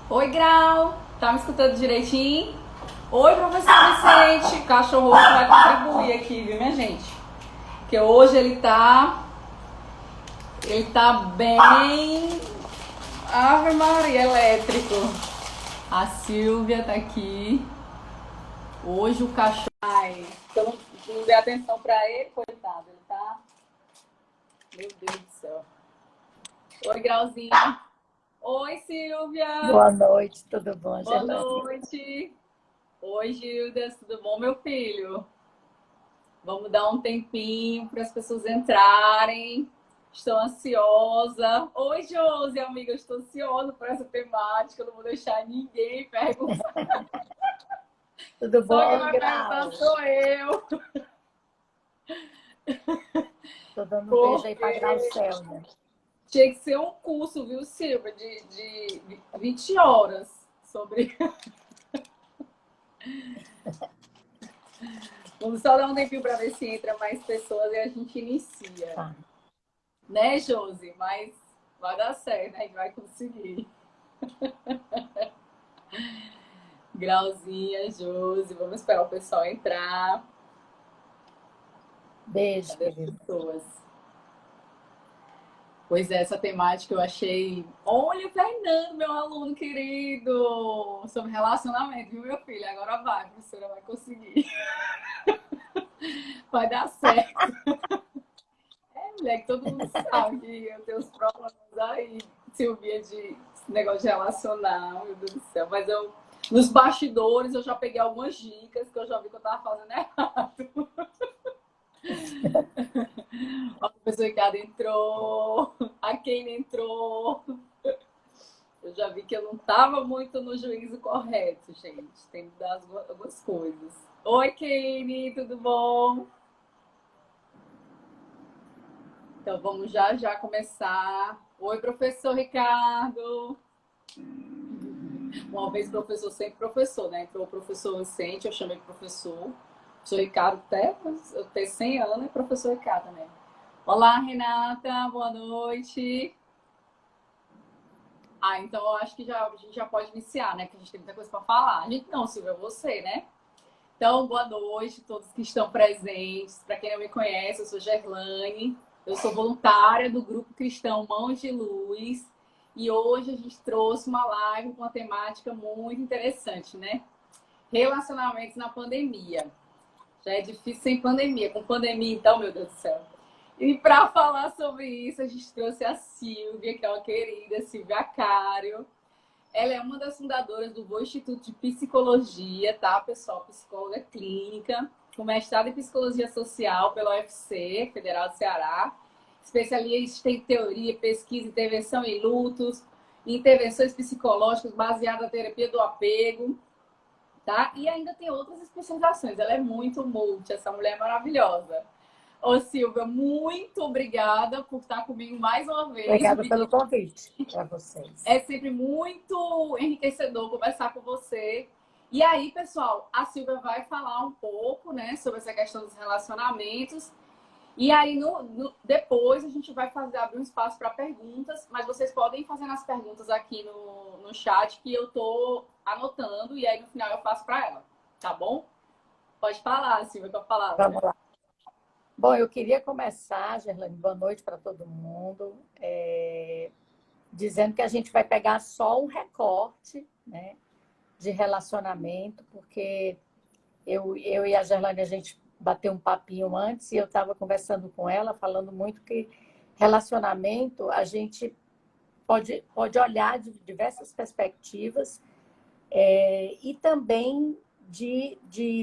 Oi, Grau. Tá me escutando direitinho? Oi, professor Vicente. O cachorro vai contribuir aqui, viu, minha gente? Porque hoje ele tá bem... Ave Maria, elétrico. A Silvia tá aqui. Hoje o cachorro... Ai, então não dei atenção pra ele, coitado. Ele tá... Meu Deus do céu. Oi, Grauzinho. Oi, Silvia. Boa noite, tudo bom, Boa Gerlane? noite. Oi, Gildas. Tudo bom, meu filho? Vamos dar um tempinho para as pessoas entrarem. Estou ansiosa. Oi, Josi, amiga. Eu estou ansiosa por essa temática. Eu não vou deixar ninguém perguntar. Tudo Só quem bom, vai perguntar Grau? sou eu. Tô dando um beijo aí para Porque Graucel, né? tinha que ser um curso, viu, Silvia, de 20 horas sobre. Vamos só dar um tempinho para ver se entra mais pessoas e a gente inicia. Tá. Né, Josi? Mas vai dar certo, né? A gente vai conseguir. Grauzinha, Josi. Vamos esperar o pessoal entrar. Beijo, Cadê as querido. pessoas? Pois é, essa temática eu achei... Olha, Fernando, meu aluno querido! Sobre relacionamento, viu, meu filho? Agora vai, a professora vai conseguir. Vai dar certo. Mulher, que todo mundo sabe que eu tenho os problemas aí, Silvia, de negócio de relacionar, meu Deus do céu. Mas eu, nos bastidores, eu já peguei algumas dicas que eu já vi que eu tava fazendo errado. A professora Ricardo entrou, a Kane entrou. Eu já vi que eu não tava muito no juízo correto, gente. Tem que mudar algumas coisas. Oi, Kane, tudo bom? Então vamos já começar. Oi, professor Ricardo. Uma vez professor, sempre professor, né? Entrou o professor Vicente, eu chamei de professor. Professor Ricardo, até eu ter 100 anos, é professor Ricardo também. Olá, Renata, boa noite. Então eu acho que a gente já pode iniciar, né? Porque a gente tem muita coisa para falar. A gente não, Silvia, você, né? Então, boa noite a todos que estão presentes. Para quem não me conhece, eu sou Gerlane. Eu sou voluntária do Grupo Cristão Mãos de Luz. E hoje a gente trouxe uma live com uma temática muito interessante, né? Relacionamentos na pandemia. Já é difícil sem pandemia. Com pandemia, então, meu Deus do céu. E para falar sobre isso, a gente trouxe a Silvia, que é uma querida, Silvia Cário. Ela é uma das fundadoras do Boa Instituto de Psicologia, tá, pessoal? Psicóloga clínica, com mestrado em Psicologia Social pela UFC, Federal do Ceará. Especialista em teoria, pesquisa, intervenção em lutos, intervenções psicológicas baseadas na terapia do apego, tá? E ainda tem outras especializações. Ela é muito multi, essa mulher é maravilhosa. Ô, Silvia, muito obrigada por estar comigo mais uma vez. Obrigada pelo convite para vocês. É sempre muito enriquecedor conversar com você. E aí, pessoal, a Silvia vai falar um pouco, né, sobre essa questão dos relacionamentos. E aí, depois, a gente vai abrir um espaço para perguntas, mas vocês podem ir fazendo as perguntas aqui no chat, que eu tô anotando, e aí no final eu faço para ela, tá bom? Pode falar, Silvia, com a palavra. Vamos lá. Bom, eu queria começar, Gerlane, boa noite para todo mundo, dizendo que a gente vai pegar só um recorte, né, de relacionamento, porque eu e a Gerlane, a gente bateu um papinho antes e eu estava conversando com ela, falando muito que relacionamento a gente pode olhar de diversas perspectivas e também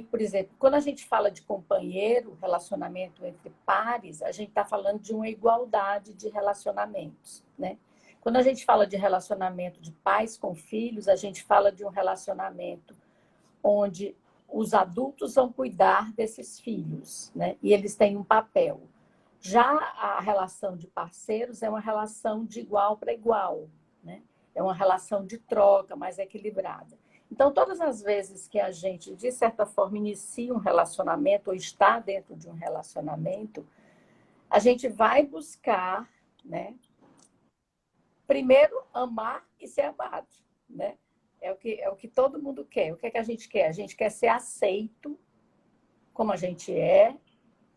por exemplo, quando a gente fala de companheiro, relacionamento entre pares, a gente está falando de uma igualdade de relacionamentos, né? Quando a gente fala de relacionamento de pais com filhos, a gente fala de um relacionamento onde os adultos vão cuidar desses filhos, né? E eles têm um papel. Já a relação de parceiros é uma relação de igual para igual, né? é uma relação de troca mais equilibrada. Então, todas as vezes que a gente, de certa forma, inicia um relacionamento ou está dentro de um relacionamento, a gente vai buscar, né, primeiro, amar e ser amado, né? É o que todo mundo quer. O que é que a gente quer? A gente quer ser aceito como a gente é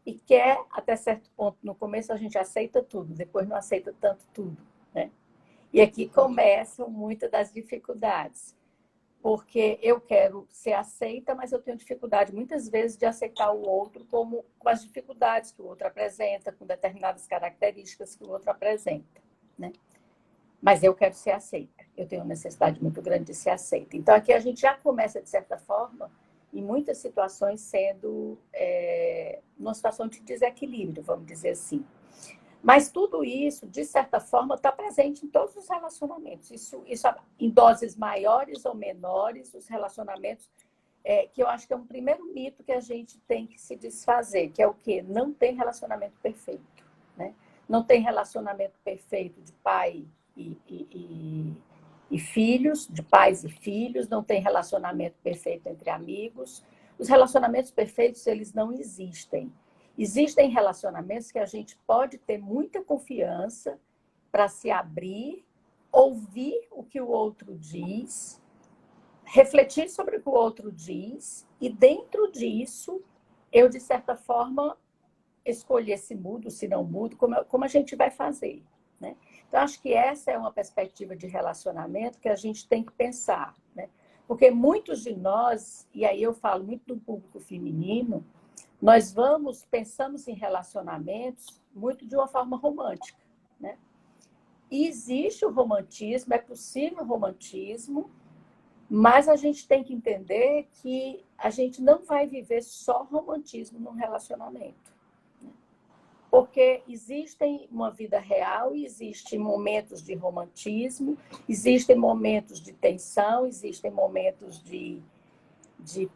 e quer, até certo ponto, no começo a gente aceita tudo, depois não aceita tanto tudo, né? E aqui começam muitas das dificuldades, porque eu quero ser aceita, mas eu tenho dificuldade muitas vezes de aceitar o outro com as dificuldades que o outro apresenta, com determinadas características que o outro apresenta, né? Mas eu quero ser aceita. Eu tenho uma necessidade muito grande de ser aceita. Então, aqui a gente já começa, de certa forma, em muitas situações, sendo uma situação de desequilíbrio, vamos dizer assim. Mas tudo isso, de certa forma, está presente em todos os relacionamentos. Isso em doses maiores ou menores, os relacionamentos, que eu acho que é um primeiro mito que a gente tem que se desfazer, que é o quê? Não tem relacionamento perfeito, né? Não tem relacionamento perfeito de pai e filhos, de pais e filhos, não tem relacionamento perfeito entre amigos. Os relacionamentos perfeitos, eles não existem. Existem relacionamentos que a gente pode ter muita confiança para se abrir, ouvir o que o outro diz, refletir sobre o que o outro diz, e dentro disso, eu, de certa forma, escolher se mudo, se não mudo, como a gente vai fazer, né? Então, acho que essa é uma perspectiva de relacionamento que a gente tem que pensar, né? Porque muitos de nós, e aí eu falo muito do público feminino, nós pensamos em relacionamentos muito de uma forma romântica, né? E existe o romantismo, é possível o romantismo, mas a gente tem que entender que a gente não vai viver só romantismo num relacionamento. Porque existem uma vida real, existem momentos de romantismo, existem momentos de tensão, existem momentos de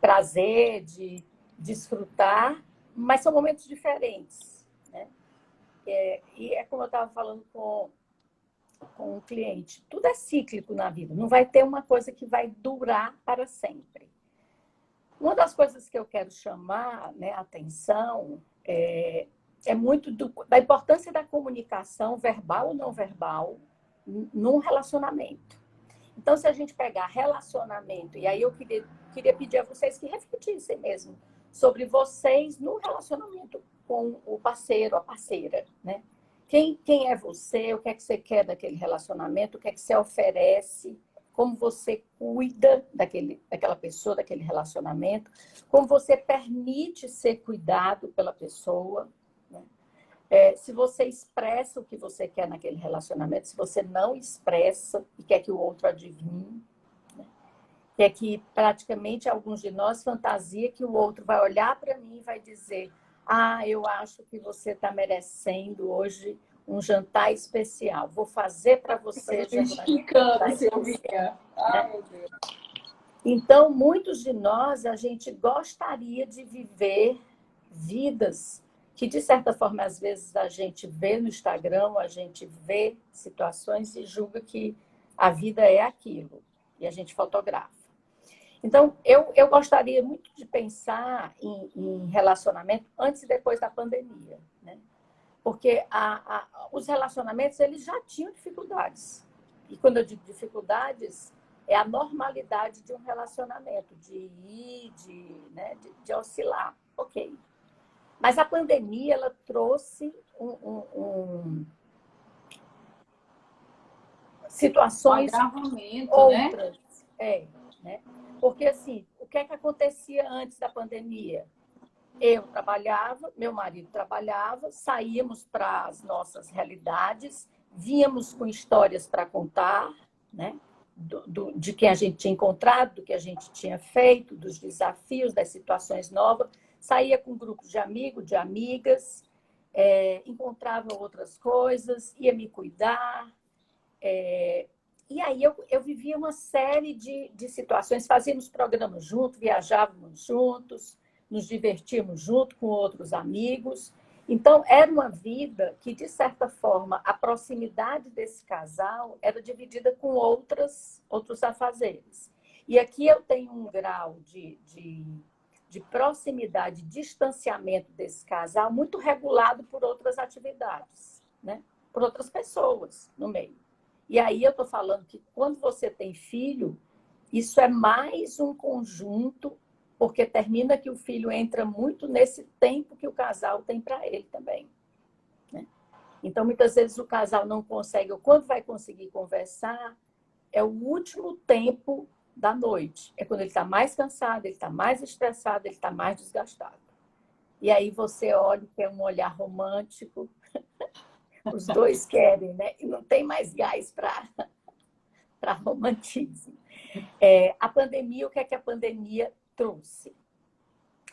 prazer, de desfrutar, mas são momentos diferentes, né? E é como eu estava falando com um cliente, tudo é cíclico na vida, não vai ter uma coisa que vai durar para sempre. Uma das coisas que eu quero chamar, né, a atenção é muito da importância da comunicação verbal ou não verbal num relacionamento. Então, se a gente pegar relacionamento, e aí eu queria pedir a vocês que refletissem mesmo sobre vocês no relacionamento com o parceiro, a parceira, né? Quem é você, o que é que você quer daquele relacionamento, o que é que você oferece, como você cuida daquela pessoa, daquele relacionamento, como você permite ser cuidado pela pessoa, né? Se você expressa o que você quer naquele relacionamento, se você não expressa e quer que o outro adivinhe, né? Que que praticamente alguns de nós fantasia que o outro vai olhar para mim e vai dizer: eu acho que você está merecendo hoje um jantar especial. Vou fazer para você um jantar especial. Meu Deus. Então, muitos de nós, a gente gostaria de viver vidas que, de certa forma, às vezes a gente vê no Instagram, a gente vê situações e julga que a vida é aquilo, e a gente fotografa. Então, eu gostaria muito de pensar em relacionamento antes e depois da pandemia, né? Porque os relacionamentos, eles já tinham dificuldades. E quando eu digo dificuldades, é a normalidade de um relacionamento, de ir, de oscilar. Ok. Mas a pandemia, ela trouxe situações outras. Né? Porque, assim, o que é que acontecia antes da pandemia? Eu trabalhava, meu marido trabalhava, saíamos para as nossas realidades, víamos com histórias para contar, né? De quem a gente tinha encontrado, do que a gente tinha feito, dos desafios, das situações novas. Saía com grupos de amigos, de amigas, encontrava outras coisas, ia me cuidar. E aí eu vivia uma série de situações, fazíamos programas juntos, viajávamos juntos, nos divertíamos junto com outros amigos. Então, era uma vida que, de certa forma, a proximidade desse casal era dividida com outros afazeres. E aqui eu tenho um grau de proximidade, distanciamento desse casal muito regulado por outras atividades, né? Por outras pessoas no meio. E aí eu estou falando que quando você tem filho, isso é mais um conjunto, porque termina que o filho entra muito nesse tempo que o casal tem para ele também, né? Então, muitas vezes o casal não consegue, ou quando vai conseguir conversar, é o último tempo da noite. É quando ele está mais cansado, ele está mais estressado, ele está mais desgastado. E aí você olha que é um olhar romântico, os dois querem, né? E não tem mais gás para romantismo. A pandemia, o que é que a pandemia trouxe?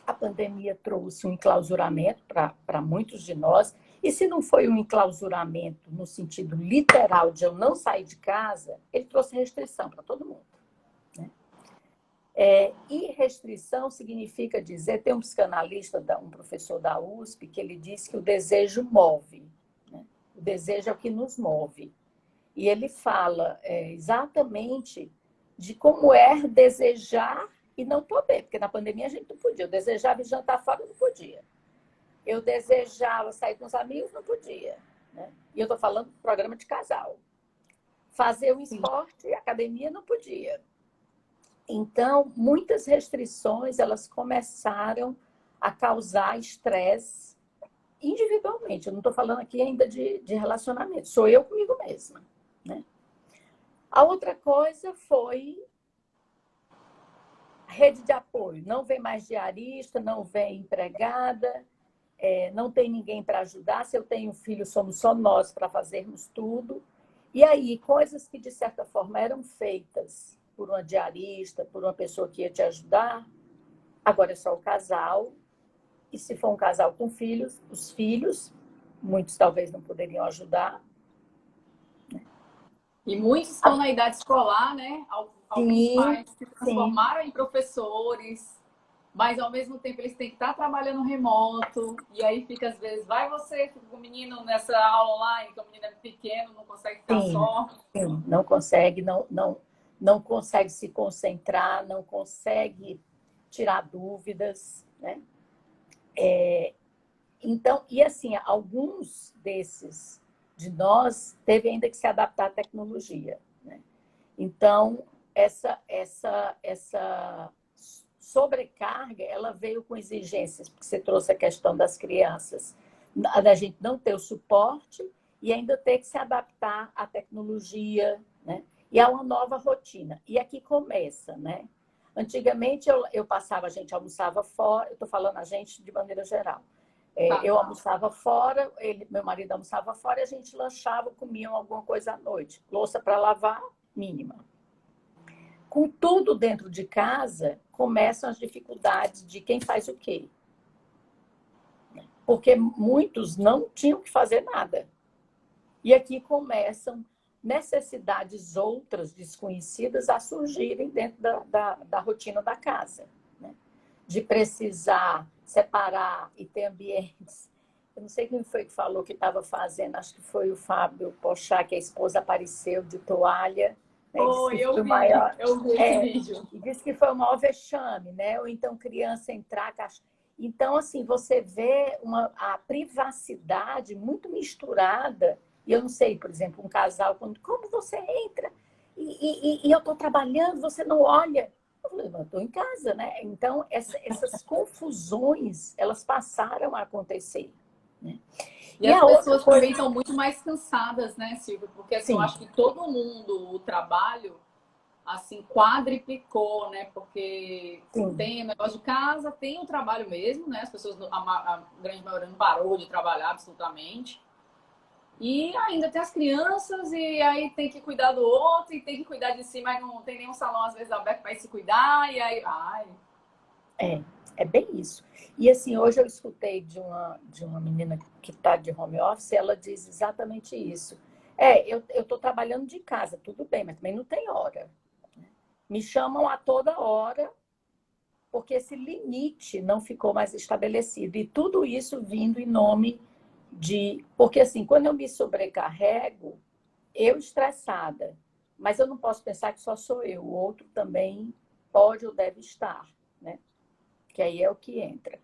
A pandemia trouxe um enclausuramento para muitos de nós, e se não foi um enclausuramento no sentido literal de eu não sair de casa, ele trouxe restrição para todo mundo, né? E restrição significa dizer, tem um psicanalista, um professor da USP, que ele diz que o desejo move, né? O desejo é o que nos move. E ele fala exatamente de como é desejar e não poder, porque na pandemia a gente não podia. Eu desejava ir jantar fora, não podia. Eu desejava sair com os amigos, não podia, né? E eu estou falando do programa de casal. Fazer um esporte, academia, não podia. Então, muitas restrições, elas começaram a causar estresse individualmente. Eu não estou falando aqui ainda de relacionamento. Sou eu comigo mesma, né? A outra coisa foi rede de apoio. Não vem mais diarista, não vem empregada, não tem ninguém para ajudar. Se eu tenho um filho, somos só nós para fazermos tudo. E aí, coisas que, de certa forma, eram feitas por uma diarista, por uma pessoa que ia te ajudar, agora é só o casal. E se for um casal com filhos, os filhos, muitos talvez não poderiam ajudar. E muitos estão na idade escolar, né? Alguns pais se transformaram em professores, mas ao mesmo tempo eles têm que estar trabalhando remoto, e aí fica às vezes, vai você, fica com o menino nessa aula online, que o menino é pequeno, não consegue ficar só. Sim, não consegue, não consegue se concentrar, não consegue tirar dúvidas, né? Então, e assim, alguns desses de nós teve ainda que se adaptar à tecnologia, né? Então, essa sobrecarga, ela veio com exigências, porque você trouxe a questão das crianças, da gente não ter o suporte e ainda ter que se adaptar à tecnologia, né? E a uma nova rotina. E aqui começa, né? Antigamente, eu passava, a gente almoçava fora, eu estou falando a gente de maneira geral. Eu almoçava fora, meu marido almoçava fora e a gente lanchava, comia alguma coisa à noite. Louça para lavar, mínima. Com tudo dentro de casa, começam as dificuldades de quem faz o quê. Porque muitos não tinham que fazer nada. E aqui começam necessidades outras desconhecidas a surgirem dentro da rotina da casa, né? De precisar separar e ter ambientes. Eu não sei quem foi que falou que estava fazendo, acho que foi o Fábio Pochá, que a esposa apareceu de toalha. Né? Eu vi esse vídeo. E disse que foi o maior vexame, né? Ou então criança entrar... Então, assim, você vê a privacidade muito misturada. E eu não sei, por exemplo, um casal, como você entra e eu estou trabalhando, você não olha. Eu falei, eu estou em casa, né? Então, essas confusões, elas passaram a acontecer, né? E as pessoas também estão muito mais cansadas, né, Silvia? Porque assim, eu acho que todo mundo, o trabalho, assim, quadriplicou, né? Porque tem o negócio de casa, tem o trabalho mesmo, né? As pessoas, a grande maioria não parou de trabalhar absolutamente. E ainda tem as crianças, e aí tem que cuidar do outro, e tem que cuidar de si, mas não tem nenhum salão, às vezes, aberto para se cuidar, e aí... Ai. É bem isso. E assim, hoje eu escutei de uma menina que está de home office, ela diz exatamente isso. Eu estou trabalhando de casa, tudo bem, mas também não tem hora. Me chamam a toda hora, porque esse limite não ficou mais estabelecido. E tudo isso vindo em nome de... Porque, assim, quando eu me sobrecarrego, eu estressada, mas eu não posso pensar que só sou eu, o outro também pode ou deve estar, né? Que aí é o que entra.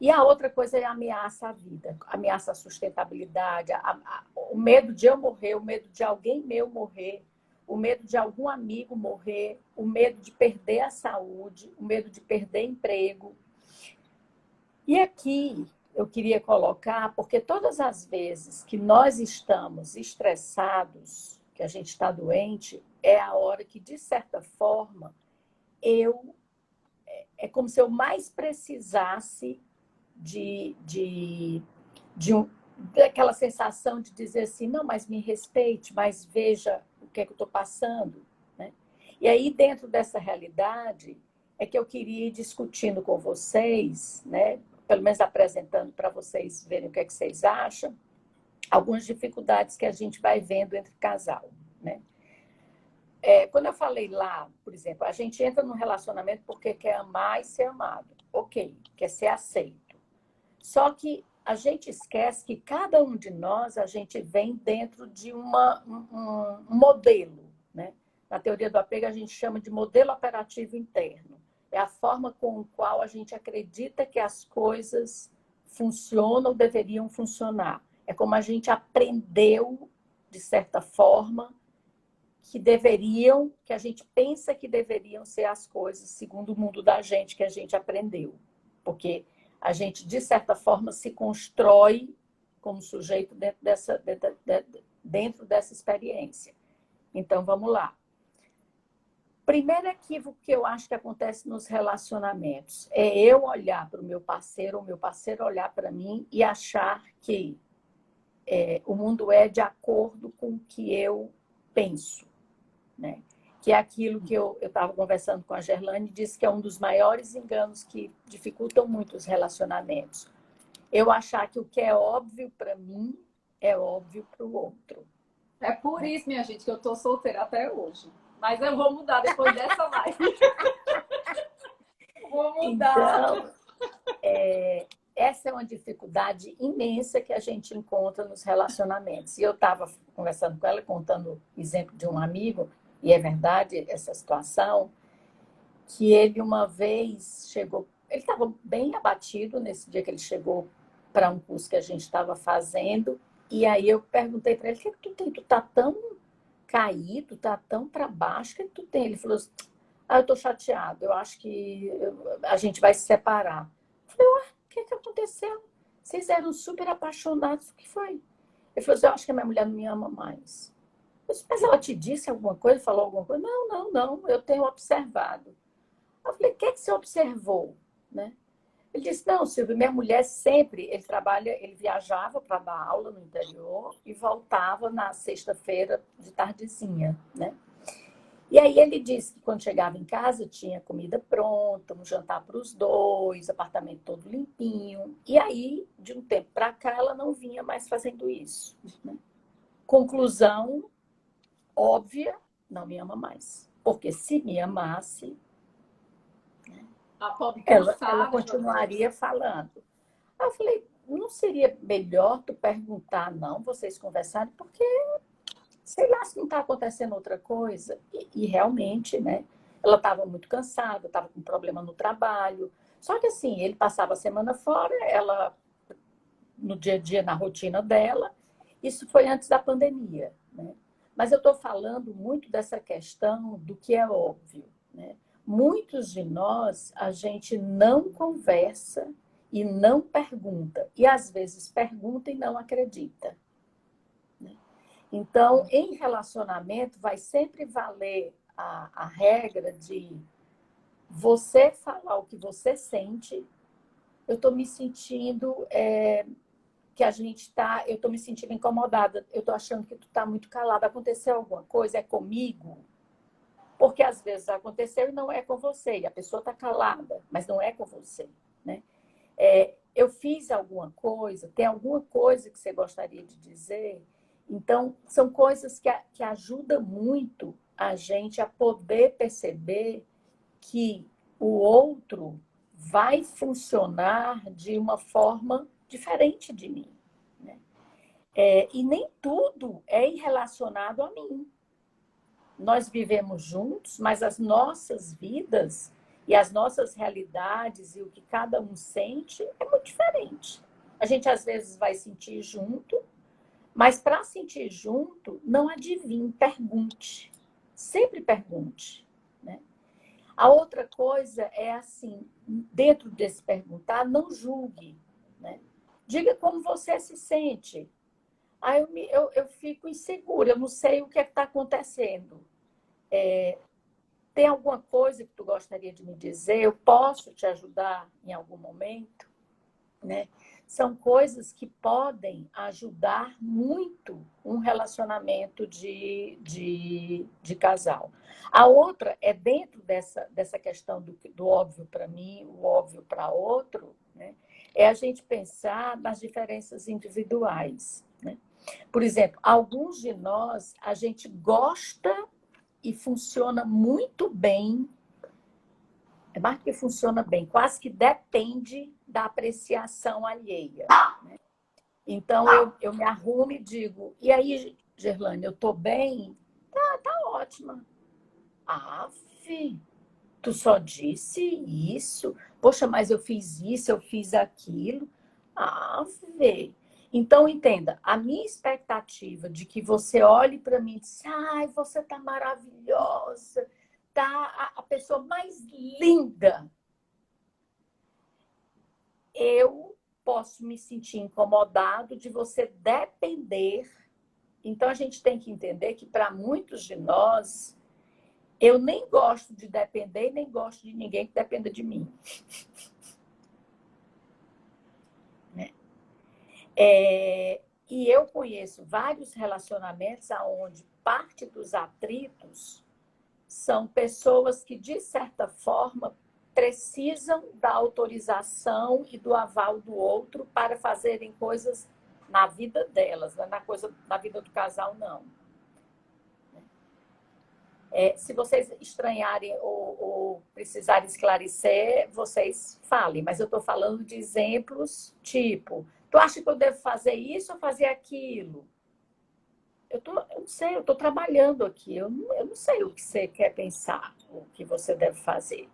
E a outra coisa é a ameaça à vida, ameaça à sustentabilidade, o medo de eu morrer, o medo de alguém meu morrer, o medo de algum amigo morrer, o medo de perder a saúde, o medo de perder emprego. E aqui eu queria colocar, porque todas as vezes que nós estamos estressados, que a gente está doente, é a hora que, de certa forma, é como se eu mais precisasse daquela sensação de dizer assim, não, mas me respeite, mas veja o que é que eu estou passando, né? E aí, dentro dessa realidade, é que eu queria ir discutindo com vocês, né? Pelo menos apresentando para vocês verem o que é que vocês acham, algumas dificuldades que a gente vai vendo entre casal, né? Quando eu falei lá, por exemplo, a gente entra num relacionamento porque quer amar e ser amado. Ok, quer ser aceito. Só que a gente esquece que cada um de nós, a gente vem dentro de um modelo, né? Na teoria do apego, a gente chama de modelo operativo interno. É a forma com a qual a gente acredita que as coisas funcionam ou deveriam funcionar. É como a gente aprendeu, de certa forma, que a gente pensa que deveriam ser as coisas segundo o mundo da gente que a gente aprendeu. Porque a gente, de certa forma, se constrói como sujeito dentro dessa experiência. Então, vamos lá. Primeiro equívoco que eu acho que acontece nos relacionamentos é eu olhar para o meu parceiro, ou meu parceiro olhar para mim e achar que o mundo é de acordo com o que eu penso, né? Que é aquilo que eu estava conversando com a Gerlane, disse que é um dos maiores enganos que dificultam muito os relacionamentos. Eu achar que o que é óbvio para mim é óbvio para o outro. É por isso, minha gente, que eu tô solteira até hoje. Mas eu vou mudar depois dessa live. Vou mudar. Então, essa é uma dificuldade imensa que a gente encontra nos relacionamentos. E eu estava conversando com ela, contando o exemplo de um amigo, e é verdade essa situação, que ele uma vez chegou, ele estava bem abatido nesse dia que ele chegou para um curso que a gente estava fazendo, e aí eu perguntei para ele, o que tu tem? Tu tá tão caído, tá tão para baixo, o que tu tem? Ele falou assim, eu estou chateado, eu acho que a gente vai se separar. Eu falei, ué, o que aconteceu? Vocês eram super apaixonados, o que foi? Ele falou assim, eu acho que a minha mulher não me ama mais. Eu disse, mas ela te disse alguma coisa, falou alguma coisa? Não, eu tenho observado. Eu falei, o que você observou? Né? Ele disse, não, Silvio, minha mulher sempre, ele viajava para dar aula no interior e voltava na sexta-feira de tardezinha, né? E aí ele disse que quando chegava em casa tinha comida pronta, um jantar para os dois, apartamento todo limpinho. E aí, de um tempo para cá, ela não vinha mais fazendo isso, né? Conclusão óbvia, não me ama mais. Porque se me amasse, A pobre ela cansada. continuaria falando. Aí eu falei, não seria melhor tu perguntar, não, vocês conversarem, porque sei lá se não está acontecendo outra coisa. E realmente, né? Ela estava muito cansada, estava com problema no trabalho. Só que assim, ele passava a semana fora, ela no dia a dia, na rotina dela. Isso foi antes da pandemia, né? Mas eu estou falando muito dessa questão do que é óbvio, né? Muitos de nós, a gente não conversa e não pergunta. E às vezes pergunta e não acredita. Então, em relacionamento, vai sempre valer a regra de você falar o que você sente. Eu estou me sentindo eu estou me sentindo incomodada. Eu estou achando que tu está muito calada. Aconteceu alguma coisa? É comigo? Porque às vezes aconteceu e não é com você. E a pessoa está calada, mas não é com você, né? Eu fiz alguma coisa? Tem alguma coisa que você gostaria de dizer? Então, são coisas que ajudam muito a gente a poder perceber que o outro vai funcionar de uma forma diferente de mim, né? E nem tudo é relacionado a mim. Nós vivemos juntos, mas as nossas vidas e as nossas realidades e o que cada um sente é muito diferente. A gente às vezes vai sentir junto, mas para sentir junto, não adivinhe, pergunte. Sempre pergunte, né? A outra coisa é assim, dentro desse perguntar, não julgue, né? Diga como você se sente. Aí eu fico insegura, eu não sei o que é que está acontecendo. Tem alguma coisa que tu gostaria de me dizer? Eu posso te ajudar em algum momento? Né? São coisas que podem ajudar muito um relacionamento de casal. A outra é dentro dessa questão do óbvio para mim, o óbvio para outro, né? É a gente pensar nas diferenças individuais, né? Por exemplo, alguns de nós, a gente gosta e funciona muito bem, é mais que funciona bem, quase que depende da apreciação alheia, né? Então, eu me arrumo e digo, e aí, Gerlane, eu estou bem? Tá ótima. Ah, fi, tu só disse isso? Poxa, mas eu fiz isso, eu fiz aquilo. Ah, vê. Então, entenda, a minha expectativa de que você olhe para mim e diz, ai, você tá maravilhosa, tá a pessoa mais linda. Eu posso me sentir incomodado de você depender. Então, a gente tem que entender que, para muitos de nós, eu nem gosto de depender, nem gosto de ninguém que dependa de mim. Né? E eu conheço vários relacionamentos onde parte dos atritos são pessoas que, de certa forma, precisam da autorização e do aval do outro para fazerem coisas na vida delas, não é na vida do casal, não. Se vocês estranharem ou precisarem esclarecer, vocês falem, mas eu estou falando de exemplos tipo, tu acha que eu devo fazer isso ou fazer aquilo? Eu não sei, eu estou trabalhando aqui, eu não sei o que você quer pensar, o que você deve fazer.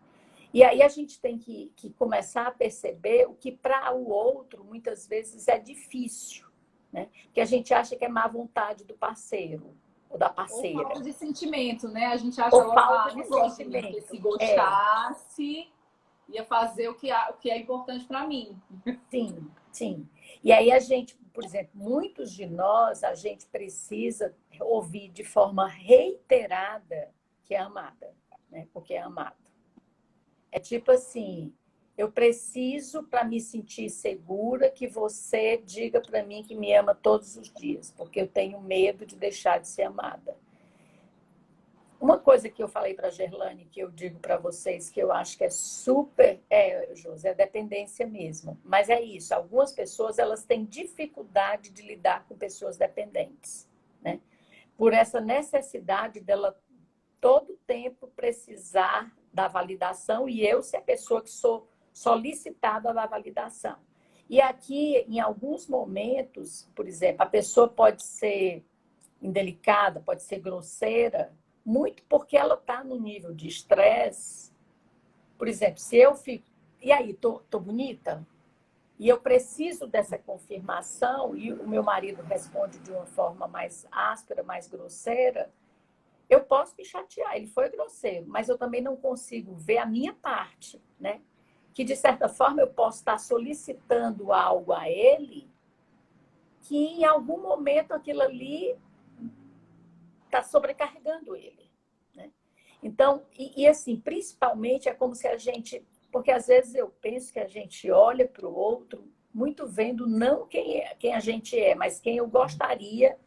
E aí a gente tem que começar a perceber o que para o outro muitas vezes é difícil, né? Porque a gente acha que é má vontade do parceiro ou da parceira. Ou falta de sentimento, né? A gente acha Ou logo, falta de não gosto, sentimento. porque se gostasse, ia fazer o que é importante para mim. Sim, sim. E aí a gente, por exemplo, muitos de nós, a gente precisa ouvir de forma reiterada que é amada, né? Porque é amado. É tipo assim, eu preciso, para me sentir segura, que você diga para mim que me ama todos os dias, porque eu tenho medo de deixar de ser amada. Uma coisa que eu falei para a Gerlane, que eu digo para vocês, que eu acho que é super, José, é dependência mesmo. Mas é isso, algumas pessoas elas têm dificuldade de lidar com pessoas dependentes, né? Por essa necessidade dela todo tempo precisar da validação e eu ser a pessoa que sou solicitada da validação. E aqui, em alguns momentos, por exemplo, a pessoa pode ser indelicada, pode ser grosseira, muito porque ela está no nível de estresse. Por exemplo, se eu fico, e aí, tô bonita? E eu preciso dessa confirmação, e o meu marido responde de uma forma mais áspera, mais grosseira, eu posso me chatear, ele foi grosseiro, mas eu também não consigo ver a minha parte, né? Que, de certa forma, eu posso estar solicitando algo a ele que, em algum momento, aquilo ali está sobrecarregando ele, né? Então, assim, principalmente é como se a gente... Porque, às vezes, eu penso que a gente olha para o outro muito vendo não quem a gente é, mas quem eu gostaria.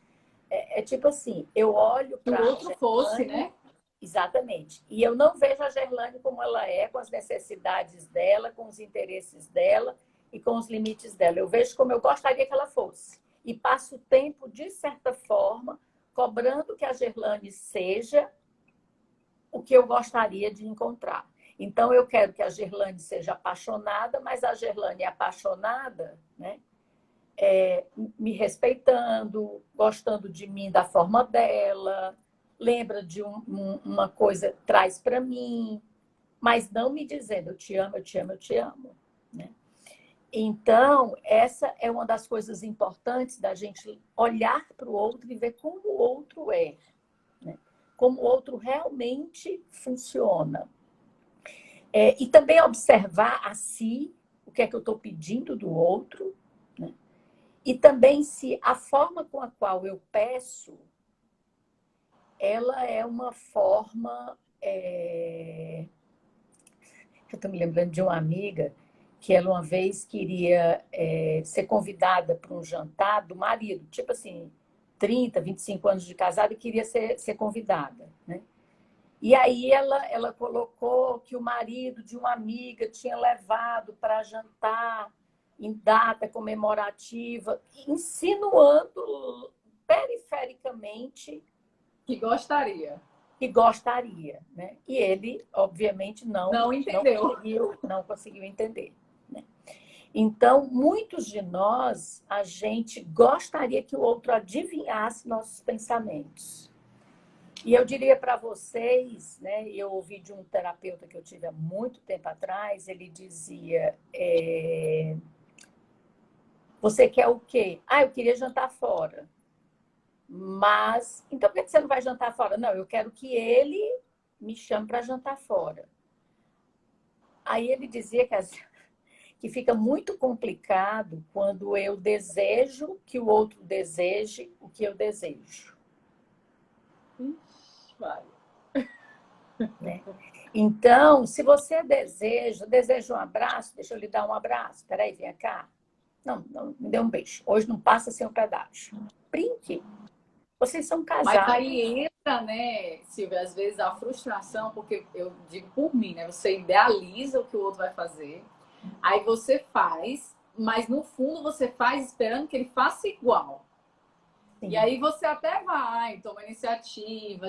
Tipo assim, eu olho para o outro fosse, né? Exatamente. E eu não vejo a Gerlane como ela é, com as necessidades dela, com os interesses dela e com os limites dela. Eu vejo como eu gostaria que ela fosse. E passo o tempo, de certa forma, cobrando que a Gerlane seja o que eu gostaria de encontrar. Então, eu quero que a Gerlane seja apaixonada, mas a Gerlane é apaixonada, né? Me respeitando, gostando de mim da forma dela, lembra de uma coisa, traz para mim, mas não me dizendo eu te amo, eu te amo, eu te amo, né? Então, essa é uma das coisas importantes da gente olhar para o outro e ver como o outro é, né? Como o outro realmente funciona. E também observar a si, o que é que eu estou pedindo do outro, né? E também se a forma com a qual eu peço, ela é uma forma... Eu estou me lembrando de uma amiga que ela uma vez queria ser convidada para um jantar do marido, tipo assim, 30, 25 anos de casada, e queria ser convidada, né? E aí ela colocou que o marido de uma amiga tinha levado para jantar em data comemorativa, insinuando perifericamente Que gostaria. que gostaria, né? E ele, obviamente, Não entendeu. não conseguiu entender, né? Então, muitos de nós, a gente gostaria que o outro adivinhasse nossos pensamentos. E eu diria para vocês, né? Eu ouvi de um terapeuta que eu tive há muito tempo atrás, ele dizia: você quer o quê? Eu queria jantar fora. Mas, então por que você não vai jantar fora? Não, eu quero que ele me chame para jantar fora. Aí ele dizia que fica muito complicado quando eu desejo que o outro deseje o que eu desejo. Vai. Né? Então, se você deseja um abraço, deixa eu lhe dar um abraço. Peraí, vem cá. Não, me dê um beijo. Hoje não passa sem um pedaço. Brinque. Vocês são Mas casados. aí entra, né, Silvia, às vezes a frustração, porque eu digo por mim, né? Você idealiza o que o outro vai fazer, aí você faz, mas no fundo você faz esperando que ele faça igual. Sim. E aí você até vai, toma iniciativa,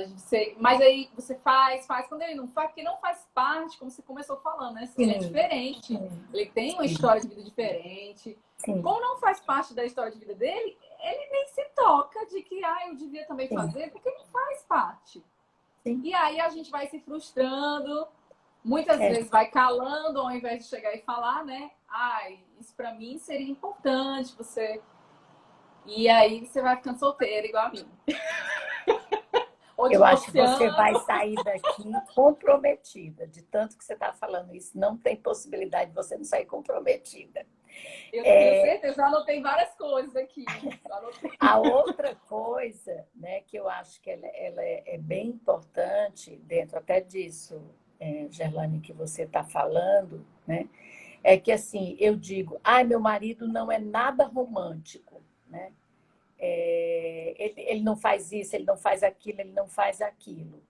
mas aí você faz, quando ele não faz, porque não faz parte, como você começou falando, né? Ele é diferente, ele tem uma história de vida diferente. Sim. Como não faz parte da história de vida dele, ele nem se toca de que eu devia também fazer, porque não faz parte. Sim. E aí a gente vai se frustrando, muitas vezes vai calando, ao invés de chegar e falar, né? Isso para mim seria importante, você... E aí você vai ficando solteira, igual a mim. Eu acho que você vai sair daqui comprometida. De tanto que você está falando isso, não tem possibilidade de você não sair comprometida. Eu tenho certeza, já anotei várias coisas aqui. A outra coisa, né, que eu acho que ela é bem importante, dentro até disso, Gerlane, que você está falando, né, é que assim, eu digo, meu marido não é nada romântico, né? Ele não faz isso, ele não faz aquilo, ele não faz aquilo.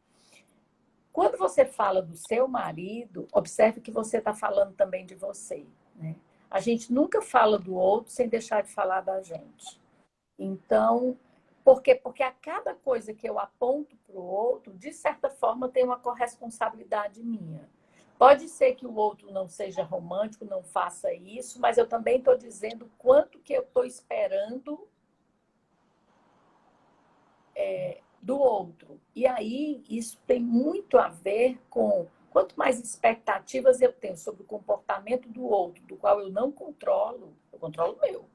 Quando você fala do seu marido, observe que você está falando também de você, né? A gente nunca fala do outro sem deixar de falar da gente. Então, por quê? Porque a cada coisa que eu aponto para o outro, de certa forma, tem uma corresponsabilidade minha. Pode ser que o outro não seja romântico, não faça isso, mas eu também estou dizendo quanto que eu estou esperando do outro. E aí, isso tem muito a ver com quanto mais expectativas eu tenho sobre o comportamento do outro, do qual eu não controlo, eu controlo o meu.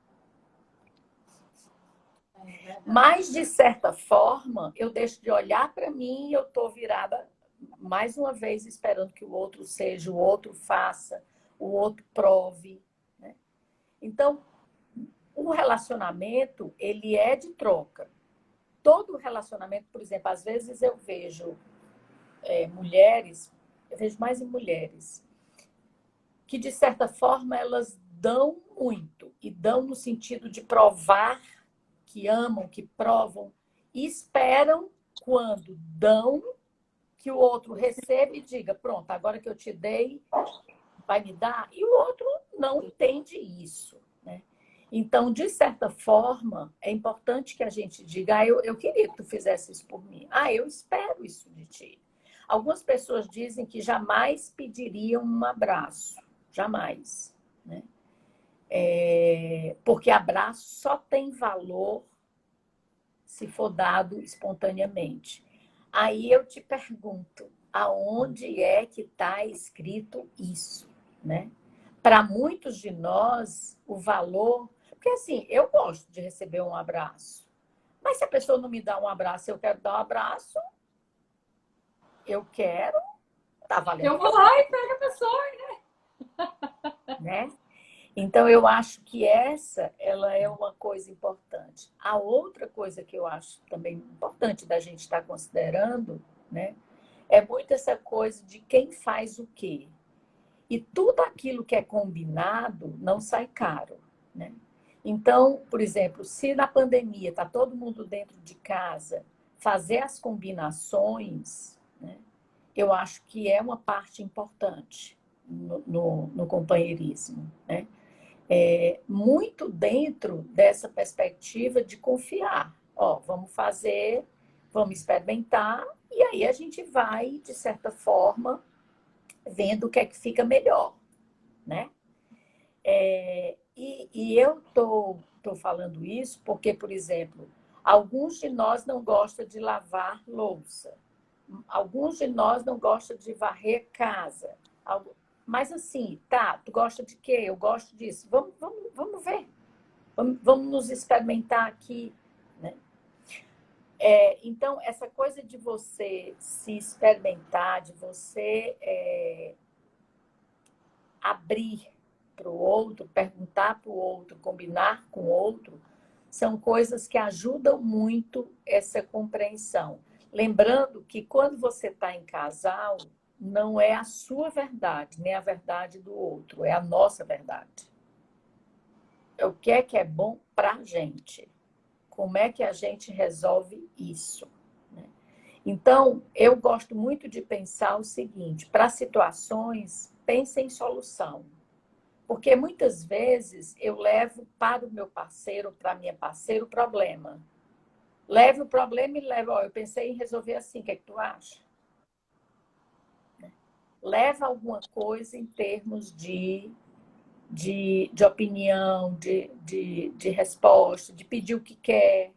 Mas, de certa forma, eu deixo de olhar para mim e eu estou virada, mais uma vez, esperando que o outro seja, o outro faça, o outro prove, né? Então, o relacionamento, ele é de troca. Todo relacionamento, por exemplo, às vezes eu vejo mulheres, eu vejo mais em mulheres, que, de certa forma, elas dão muito, e dão no sentido de provar que amam, que provam, e esperam, quando dão, que o outro receba e diga, pronto, agora que eu te dei, vai me dar? E o outro não entende isso, né? Então, de certa forma, é importante que a gente diga, eu queria que tu fizesse isso por mim. Eu espero isso de ti. Algumas pessoas dizem que jamais pediriam um abraço, jamais, né? Porque abraço só tem valor se for dado espontaneamente. Aí eu te pergunto, aonde é que está escrito isso, né? Para muitos de nós, o valor... Porque assim, eu gosto de receber um abraço, mas se a pessoa não me dá um abraço, eu quero dar um abraço, eu quero, tá valendo. Eu vou lá e pego a pessoa, né? Então, eu acho que ela é uma coisa importante. A outra coisa que eu acho também importante da gente estar considerando, né, é muito essa coisa de quem faz o quê. E tudo aquilo que é combinado não sai caro, né? Então, por exemplo, se na pandemia está todo mundo dentro de casa, fazer as combinações, né, eu acho que é uma parte importante no companheirismo, né? Muito dentro dessa perspectiva de confiar. Ó, vamos fazer, vamos experimentar, e aí a gente vai, de certa forma, vendo o que é que fica melhor, né? E eu tô falando isso porque, por exemplo, alguns de nós não gostam de lavar louça, alguns de nós não gostam de varrer casa. Mas assim, tá, tu gosta de quê? Eu gosto disso. Vamos ver. Vamos nos experimentar aqui, né? Então, essa coisa de você se experimentar, de você abrir para o outro, perguntar para o outro, combinar com o outro, são coisas que ajudam muito essa compreensão. Lembrando que quando você está em casal, não é a sua verdade, nem a verdade do outro, é a nossa verdade. É o que é bom para a gente. Como é que a gente resolve isso? Né? Então, eu gosto muito de pensar o seguinte, para situações, pense em solução. Porque muitas vezes eu levo para o meu parceiro, para a minha parceira, o problema. Leve o problema e levo, ó, eu pensei em resolver assim, o que é que tu acha? Leva alguma coisa em termos de opinião, de resposta, de pedir o que quer,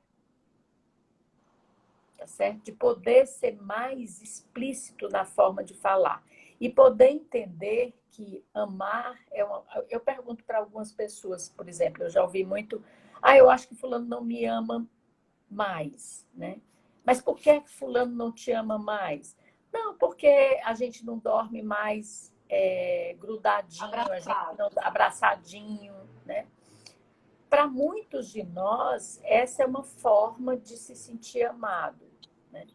tá certo? De poder ser mais explícito na forma de falar. E poder entender que amar é uma... Eu pergunto para algumas pessoas, por exemplo, eu já ouvi muito, eu acho que fulano não me ama mais, né? Mas por que fulano não te ama mais? Não, porque a gente não dorme mais grudadinho, a gente não abraçadinho, né? Para muitos de nós, essa é uma forma de se sentir amado, né?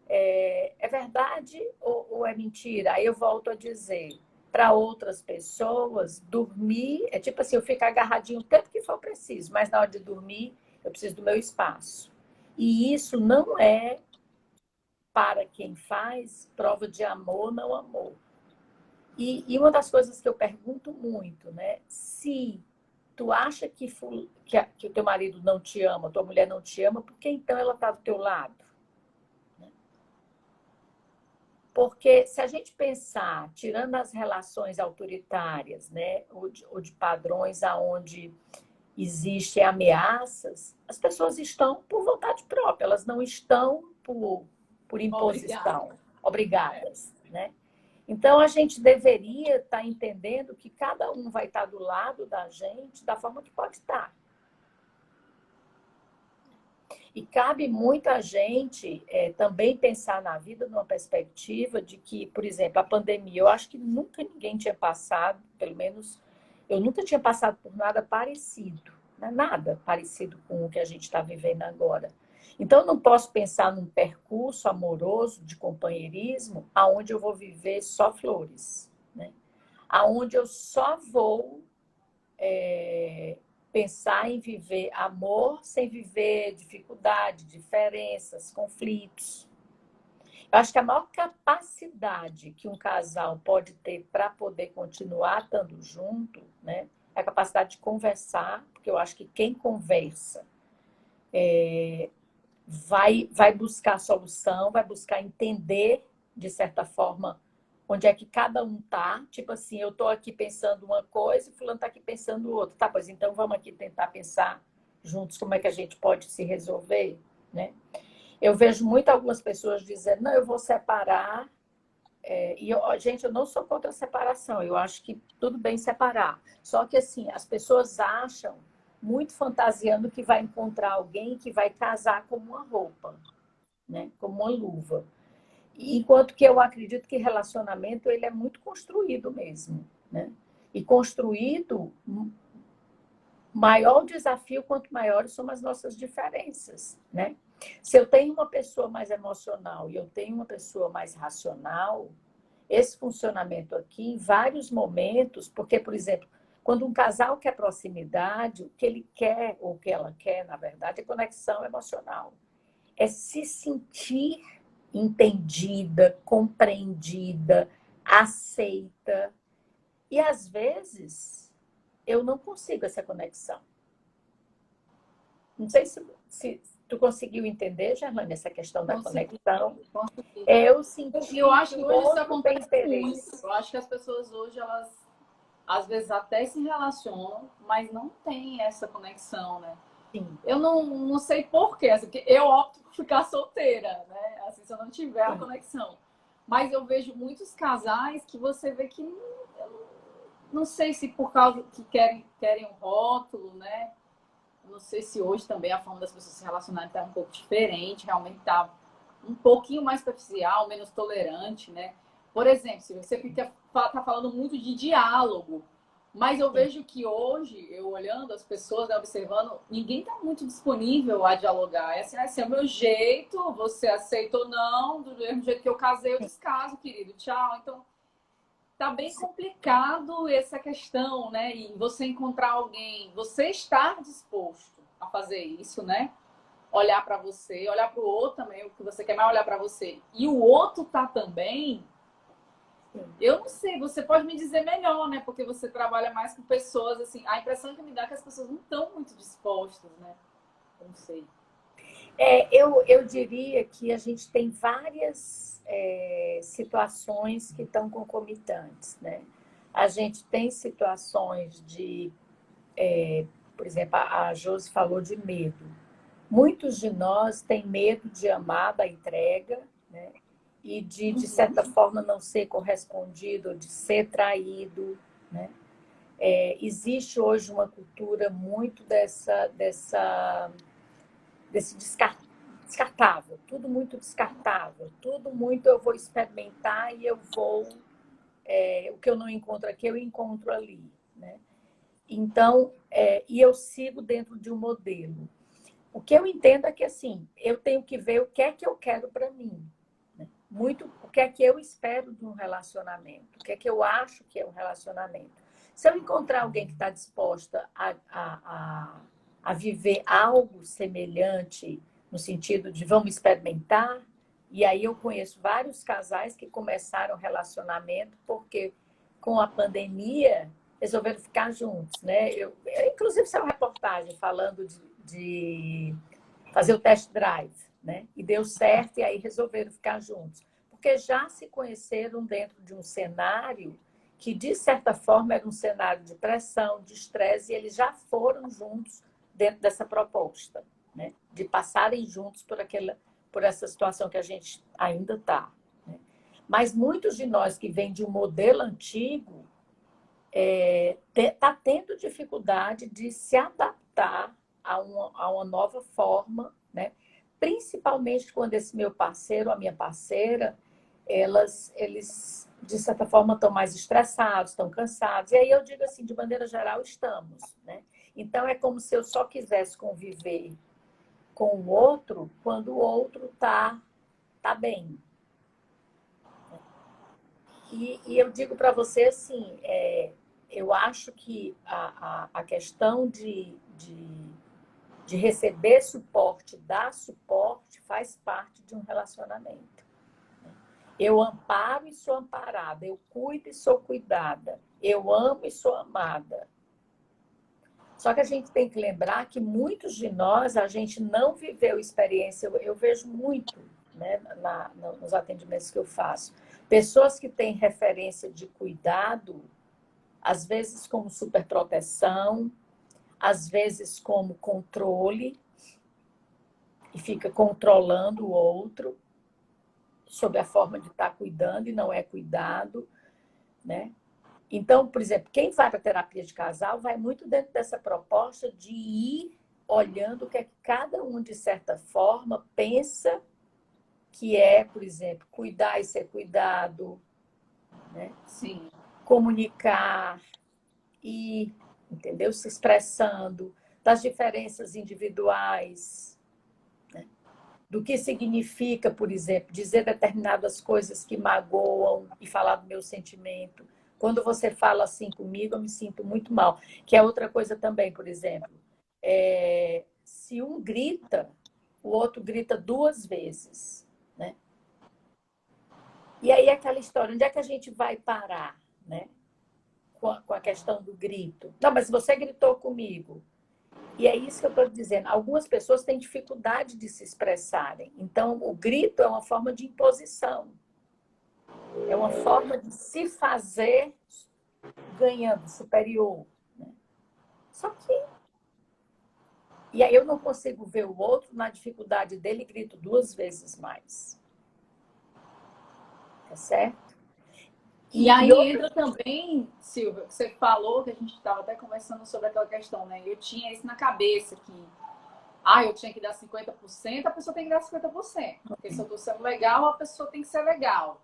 É verdade ou é mentira? Aí eu volto a dizer, para outras pessoas, dormir é tipo assim, eu fico agarradinho o tempo que for preciso, mas na hora de dormir, eu preciso do meu espaço. E isso não é, para quem faz, prova de amor ou não amor. E uma das coisas que eu pergunto muito, né? Se tu acha que o teu marido não te ama, tua mulher não te ama, por que então ela está do teu lado? Porque se a gente pensar, tirando as relações autoritárias, né, ou de padrões aonde existem ameaças, as pessoas estão por vontade própria, elas não estão por imposição, obrigadas, né? Então, a gente deveria estar entendendo que cada um vai estar do lado da gente da forma que pode estar. E cabe muita gente também pensar na vida numa perspectiva de que, por exemplo, a pandemia, eu acho que nunca ninguém tinha passado, pelo menos eu nunca tinha passado por nada parecido, né? Nada parecido com o que a gente está vivendo agora. Então, eu não posso pensar num percurso amoroso de companheirismo aonde eu vou viver só flores, né? Aonde eu só vou pensar em viver amor sem viver dificuldade, diferenças, conflitos. Eu acho que a maior capacidade que um casal pode ter para poder continuar estando junto, né, é a capacidade de conversar, porque eu acho que quem conversa vai buscar solução, vai buscar entender de certa forma, onde é que cada um tá. Tipo assim, eu tô aqui pensando uma coisa e fulano tá aqui pensando outra. Tá, pois então vamos aqui tentar pensar juntos como é que a gente pode se resolver, né? Eu vejo muito algumas pessoas dizendo, não, eu vou separar. Gente, eu não sou contra a separação, eu acho que tudo bem separar. Só que, assim, as pessoas acham, muito fantasiando, que vai encontrar alguém que vai casar como uma roupa, né? Como uma luva. Enquanto que eu acredito que relacionamento ele é muito construído mesmo, né? E construído, maior o desafio, quanto maiores são as nossas diferenças, né? Se eu tenho uma pessoa mais emocional e eu tenho uma pessoa mais racional, esse funcionamento aqui, em vários momentos, porque, por exemplo, quando um casal quer proximidade, o que ele quer, ou o que ela quer, na verdade, é conexão emocional. É se sentir entendida, compreendida, aceita. E, às vezes, eu não consigo essa conexão. Não sei se tu conseguiu entender, Gerlane, essa questão da Consegui, conexão. consegui. Eu senti Eu acho que que o hoje isso outro tem acontece muito. interesse. Eu acho que as pessoas hoje, elas às vezes até se relacionam, mas não tem essa conexão, né? Sim, Eu não sei porquê, assim, porque eu opto por ficar solteira, né? Assim, se eu não tiver a sim. conexão. Mas eu vejo muitos casais que você vê que não sei se por causa que querem um rótulo, né? Não sei se hoje também a forma das pessoas se relacionarem está um pouco diferente, realmente está um pouquinho mais superficial, menos tolerante, né? Por exemplo, se você tá falando muito de diálogo, mas eu Sim. vejo que hoje, eu olhando as pessoas, né, observando, ninguém está muito disponível a dialogar. Esse é o meu jeito, você aceita ou não, do mesmo jeito que eu casei, eu descaso, querido, tchau. Então, tá bem complicado essa questão, né? E você encontrar alguém, você estar disposto a fazer isso, né? Olhar para você, olhar para o outro também, o que você quer mais olhar para você. E o outro tá também. Eu não sei, você pode me dizer melhor, né? Porque você trabalha mais com pessoas, assim. A impressão que me dá é que as pessoas não estão muito dispostas, né? Eu não sei. Eu diria que a gente tem várias situações que estão concomitantes, né? A gente tem situações de, por exemplo, a Josi falou de medo. Muitos de nós têm medo de amar da entrega, né? E de certa forma, não ser correspondido, de ser traído, né? Existe hoje uma cultura muito desse descartável, tudo muito descartável, tudo muito eu vou experimentar e eu vou, o que eu não encontro aqui, eu encontro ali, né? Então, e eu sigo dentro de um modelo. O que eu entendo é que, assim, eu tenho que ver o que é que eu quero para mim, né? Muito o que é que eu espero de um relacionamento, o que é que eu acho que é um relacionamento. Se eu encontrar alguém que está disposta a viver algo semelhante, no sentido de vamos experimentar, e aí eu conheço vários casais que começaram relacionamento porque com a pandemia resolveram ficar juntos, né? Inclusive, saiu uma reportagem falando de fazer o test drive, né? E deu certo, e aí resolveram ficar juntos. Porque já se conheceram dentro de um cenário que, de certa forma, era um cenário de pressão, de estresse, e eles já foram juntos dentro dessa proposta, né? De passarem juntos por essa situação que a gente ainda está. Né? Mas muitos de nós que vêm de um modelo antigo está tendo dificuldade de se adaptar a uma nova forma, né? Principalmente quando esse meu parceiro, a minha parceira, eles, de certa forma, estão mais estressados, estão cansados. E aí eu digo assim, de maneira geral, estamos, né? Então, é como se eu só quisesse conviver com o outro quando o outro tá bem. E eu digo para você assim, eu acho que a questão de receber suporte, dar suporte, faz parte de um relacionamento. Eu amparo e sou amparada, eu cuido e sou cuidada, eu amo e sou amada. Só que a gente tem que lembrar que muitos de nós, a gente não viveu experiência, eu vejo muito, né, nos atendimentos que eu faço. Pessoas que têm referência de cuidado, às vezes como superproteção, às vezes como controle, e fica controlando o outro sob a forma de estar cuidando e não é cuidado, né? Então, por exemplo, quem vai para a terapia de casal vai muito dentro dessa proposta de ir olhando o que é que cada um, de certa forma, pensa que é, por exemplo, cuidar e ser cuidado, né? Sim. Comunicar e, entendeu? Se expressando das diferenças individuais, né? Do que significa, por exemplo, dizer determinadas coisas que magoam e falar do meu sentimento. Quando você fala assim comigo, eu me sinto muito mal. Que é outra coisa também, por exemplo. Se um grita, o outro grita 2 vezes, né? E aí aquela história, onde é que a gente vai parar, né? Com a questão do grito. Não, mas você gritou comigo. E é isso que eu estou dizendo. Algumas pessoas têm dificuldade de se expressarem. Então, o grito é uma forma de imposição. É uma forma de se fazer ganhando, superior. Né? Só que... E aí eu não consigo ver o outro na dificuldade dele e grito 2 vezes mais. Tá certo? E aí entra também, Silvia, que você falou, que a gente estava até conversando sobre aquela questão, né? Eu tinha isso na cabeça, que eu tinha que dar 50%, a pessoa tem que dar 50%. Porque se eu estou sendo legal, a pessoa tem que ser legal.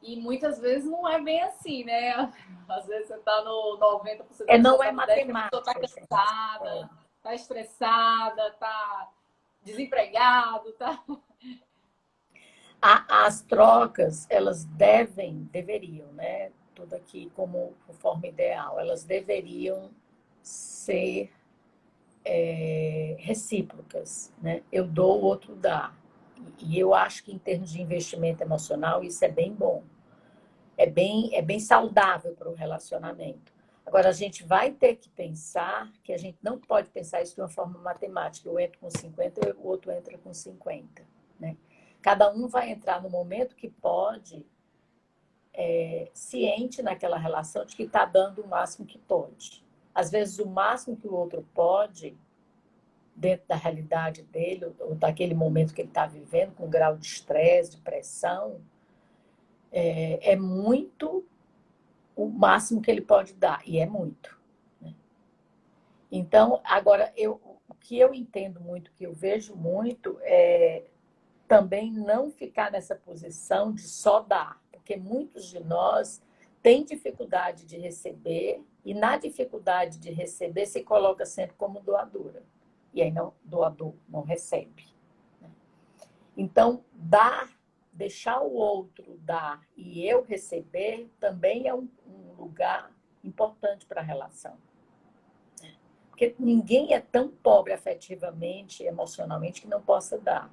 E muitas vezes não é bem assim, né? Às vezes você está no 90%, não é tá no 10%, a pessoa matemática, está cansada, está estressada, está desempregado, tá... As trocas, elas deveriam, né? Tudo aqui como forma ideal, elas deveriam ser recíprocas, né? Eu dou, o outro dá. E eu acho que em termos de investimento emocional, isso é bem bom. É bem saudável para o relacionamento. Agora, a gente vai ter que pensar que a gente não pode pensar isso de uma forma matemática. Eu entro com 50 e o outro entra com 50, né? Cada um vai entrar no momento que pode, ciente naquela relação de que está dando o máximo que pode. Às vezes, o máximo que o outro pode, dentro da realidade dele, ou daquele momento que ele está vivendo, com grau de estresse, de pressão, é muito o máximo que ele pode dar, e é muito. Né? Então, agora, o que eu entendo muito, que eu vejo muito, é também não ficar nessa posição de só dar, porque muitos de nós têm dificuldade de receber e na dificuldade de receber se coloca sempre como doadora. E aí não, doador não recebe. Né? Então, dar, deixar o outro dar e eu receber também é um lugar importante para a relação. Porque ninguém é tão pobre afetivamente, emocionalmente, que não possa dar.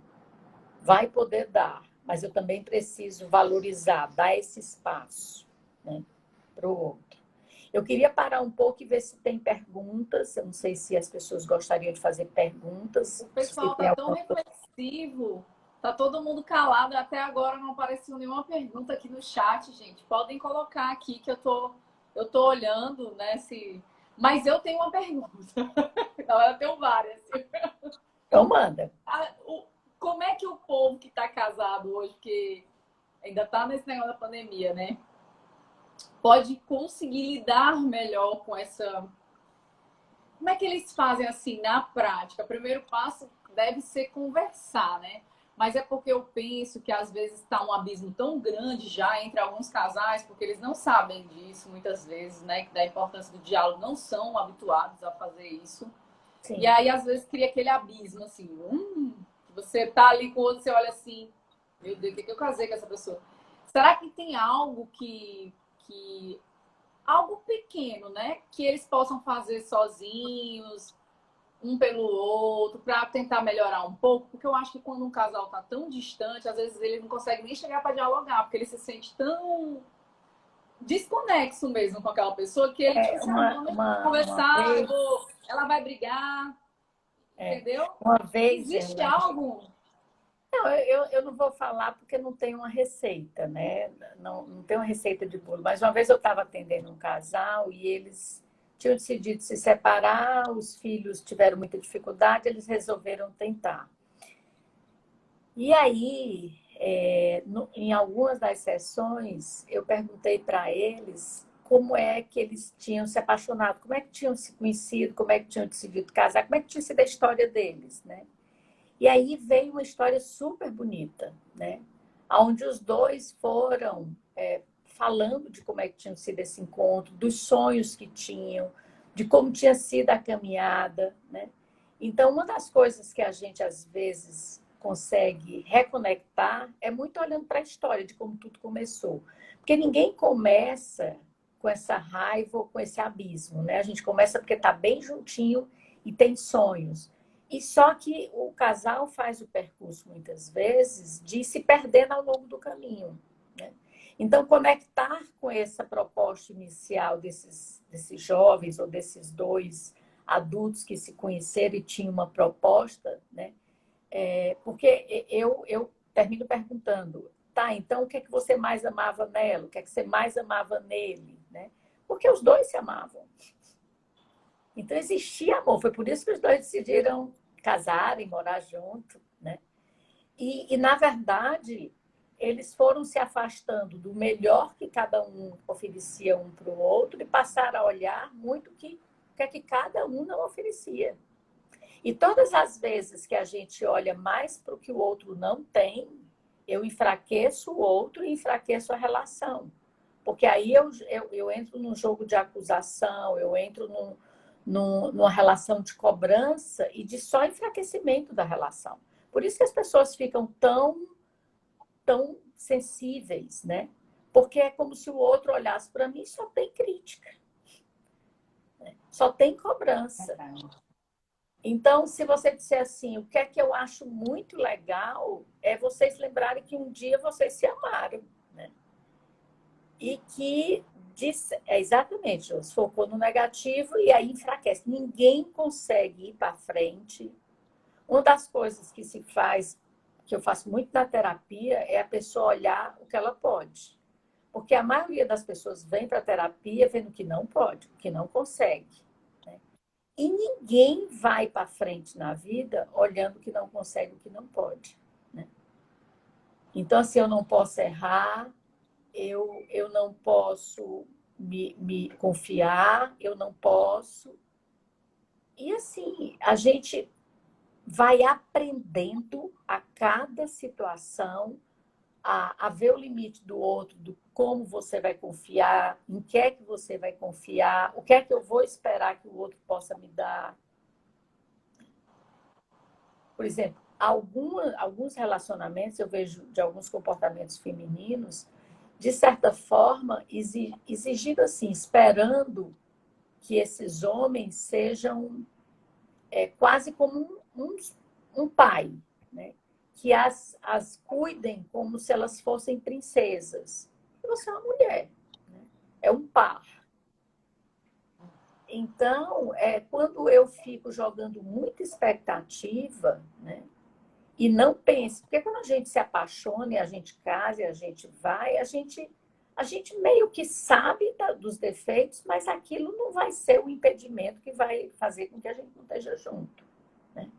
Vai poder dar, mas eu também preciso valorizar, dar esse espaço, né, para o outro. Eu queria parar um pouco e ver se tem perguntas. Eu não sei se as pessoas gostariam de fazer perguntas. O pessoal está tão reflexivo, tá todo mundo calado. Até agora não apareceu nenhuma pergunta aqui no chat, gente. Podem colocar aqui que eu tô olhando, né? Mas eu tenho uma pergunta. Não, eu tenho várias. Então manda. Como é que o povo que está casado hoje, que ainda está nesse negócio da pandemia, né? Pode conseguir lidar melhor com essa... Como é que eles fazem assim na prática? O primeiro passo deve ser conversar, né? Mas é porque eu penso que às vezes está um abismo tão grande já entre alguns casais, porque eles não sabem disso muitas vezes, né? Que da importância do diálogo, não são habituados a fazer isso. Sim. E aí às vezes cria aquele abismo assim, você tá ali com o outro, você olha assim, meu Deus, o que eu casei com essa pessoa? Será que tem algo algo pequeno, né? Que eles possam fazer sozinhos, um pelo outro, para tentar melhorar um pouco? Porque eu acho que quando um casal tá tão distante, às vezes ele não consegue nem chegar para dialogar, porque ele se sente tão desconexo mesmo com aquela pessoa que ele tipo assim, conversar, ela vai brigar, entendeu? Uma vez, existe algo? Não, eu não vou falar porque não tem uma receita, né? Não tem uma receita de bolo. Mas uma vez eu estava atendendo um casal e eles tinham decidido se separar, os filhos tiveram muita dificuldade, eles resolveram tentar. E aí, em algumas das sessões, eu perguntei para eles como é que eles tinham se apaixonado, como é que tinham se conhecido, como é que tinham decidido casar, como é que tinha sido a história deles, né? E aí veio uma história super bonita, né? Onde os dois foram falando de como é que tinha sido esse encontro, dos sonhos que tinham, de como tinha sido a caminhada, né? Então, uma das coisas que a gente às vezes consegue reconectar é muito olhando para a história de como tudo começou. Porque ninguém começa com essa raiva ou com esse abismo, né? A gente começa porque está bem juntinho e tem sonhos. E só que o casal faz o percurso, muitas vezes, de se perdendo ao longo do caminho, né? Então, conectar com essa proposta inicial desses jovens ou desses dois adultos que se conheceram e tinham uma proposta, né? Porque eu termino perguntando, tá, então o que é que você mais amava nela? O que é que você mais amava nele? Né? Porque os dois se amavam. Então existia amor, foi por isso que os dois decidiram casarem, morar junto, né? Na verdade, eles foram se afastando do melhor que cada um oferecia um para o outro e passaram a olhar muito o que é que cada um não oferecia. E todas as vezes que a gente olha mais para o que o outro não tem, eu enfraqueço o outro e enfraqueço a relação. Porque aí eu entro num jogo de acusação, eu entro numa relação de cobrança e de só enfraquecimento da relação. Por isso que as pessoas ficam tão sensíveis, né? Porque é como se o outro olhasse para mim e só tem crítica, né? Só tem cobrança. Então, se você disser assim, o que é que eu acho muito legal é vocês lembrarem que um dia vocês se amaram, né? E que exatamente, se focou no negativo e aí enfraquece. Ninguém consegue ir para frente. Uma das coisas que se faz, que eu faço muito na terapia, é a pessoa olhar o que ela pode. Porque a maioria das pessoas vem para a terapia vendo que não pode, que não consegue. E ninguém vai para frente na vida olhando o que não consegue, o que não pode, né? Então, assim, eu não posso errar, eu não posso me confiar, eu não posso. E, assim, a gente vai aprendendo a cada situação a ver o limite do outro, do como você vai confiar, em que é que você vai confiar, o que é que eu vou esperar que o outro possa me dar. Por exemplo, alguns relacionamentos, eu vejo de alguns comportamentos femininos, de certa forma, exigindo assim, esperando que esses homens sejam quase como um pai, né? Que as cuidem como se elas fossem princesas. E você é uma mulher, né? É um par. Então, quando eu fico jogando muita expectativa, né? E não pense, porque quando a gente se apaixona e a gente casa e a gente vai, a gente meio que sabe dos defeitos, mas aquilo não vai ser o impedimento que vai fazer com que a gente não esteja junto, né?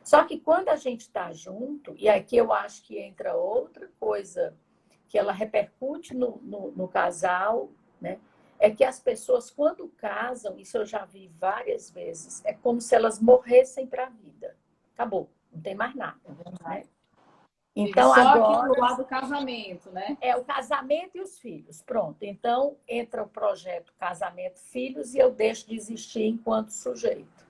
Só que quando a gente está junto, e aqui eu acho que entra outra coisa que ela repercute no casal, né? É que as pessoas, quando casam, isso eu já vi várias vezes, é como se elas morressem para a vida. Acabou, não tem mais nada, né? Vive Então, só aquilo agora lá do casamento, né? é o casamento e os filhos. Pronto. Então, entra o projeto Casamento Filhos e eu deixo de existir enquanto sujeito,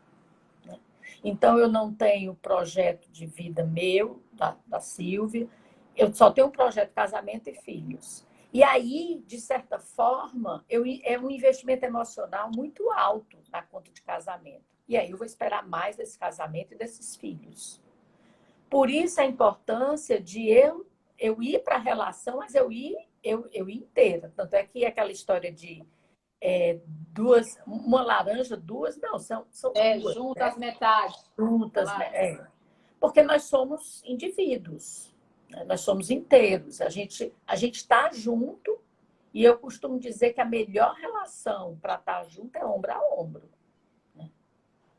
né? Então, eu não tenho projeto de vida meu, da Silvia, eu só tenho um projeto Casamento e Filhos. E aí, de certa forma, é um investimento emocional muito alto na conta de casamento. E aí eu vou esperar mais desse casamento e desses filhos. Por isso a importância de eu ir para a relação, mas eu ir inteira. Tanto é que aquela história de uma laranja, duas, não, são duas, Juntas né? as metades. Juntas, né? Porque nós somos indivíduos, né? Nós somos inteiros. A gente está junto e eu costumo dizer que a melhor relação para estar junto é ombro a ombro.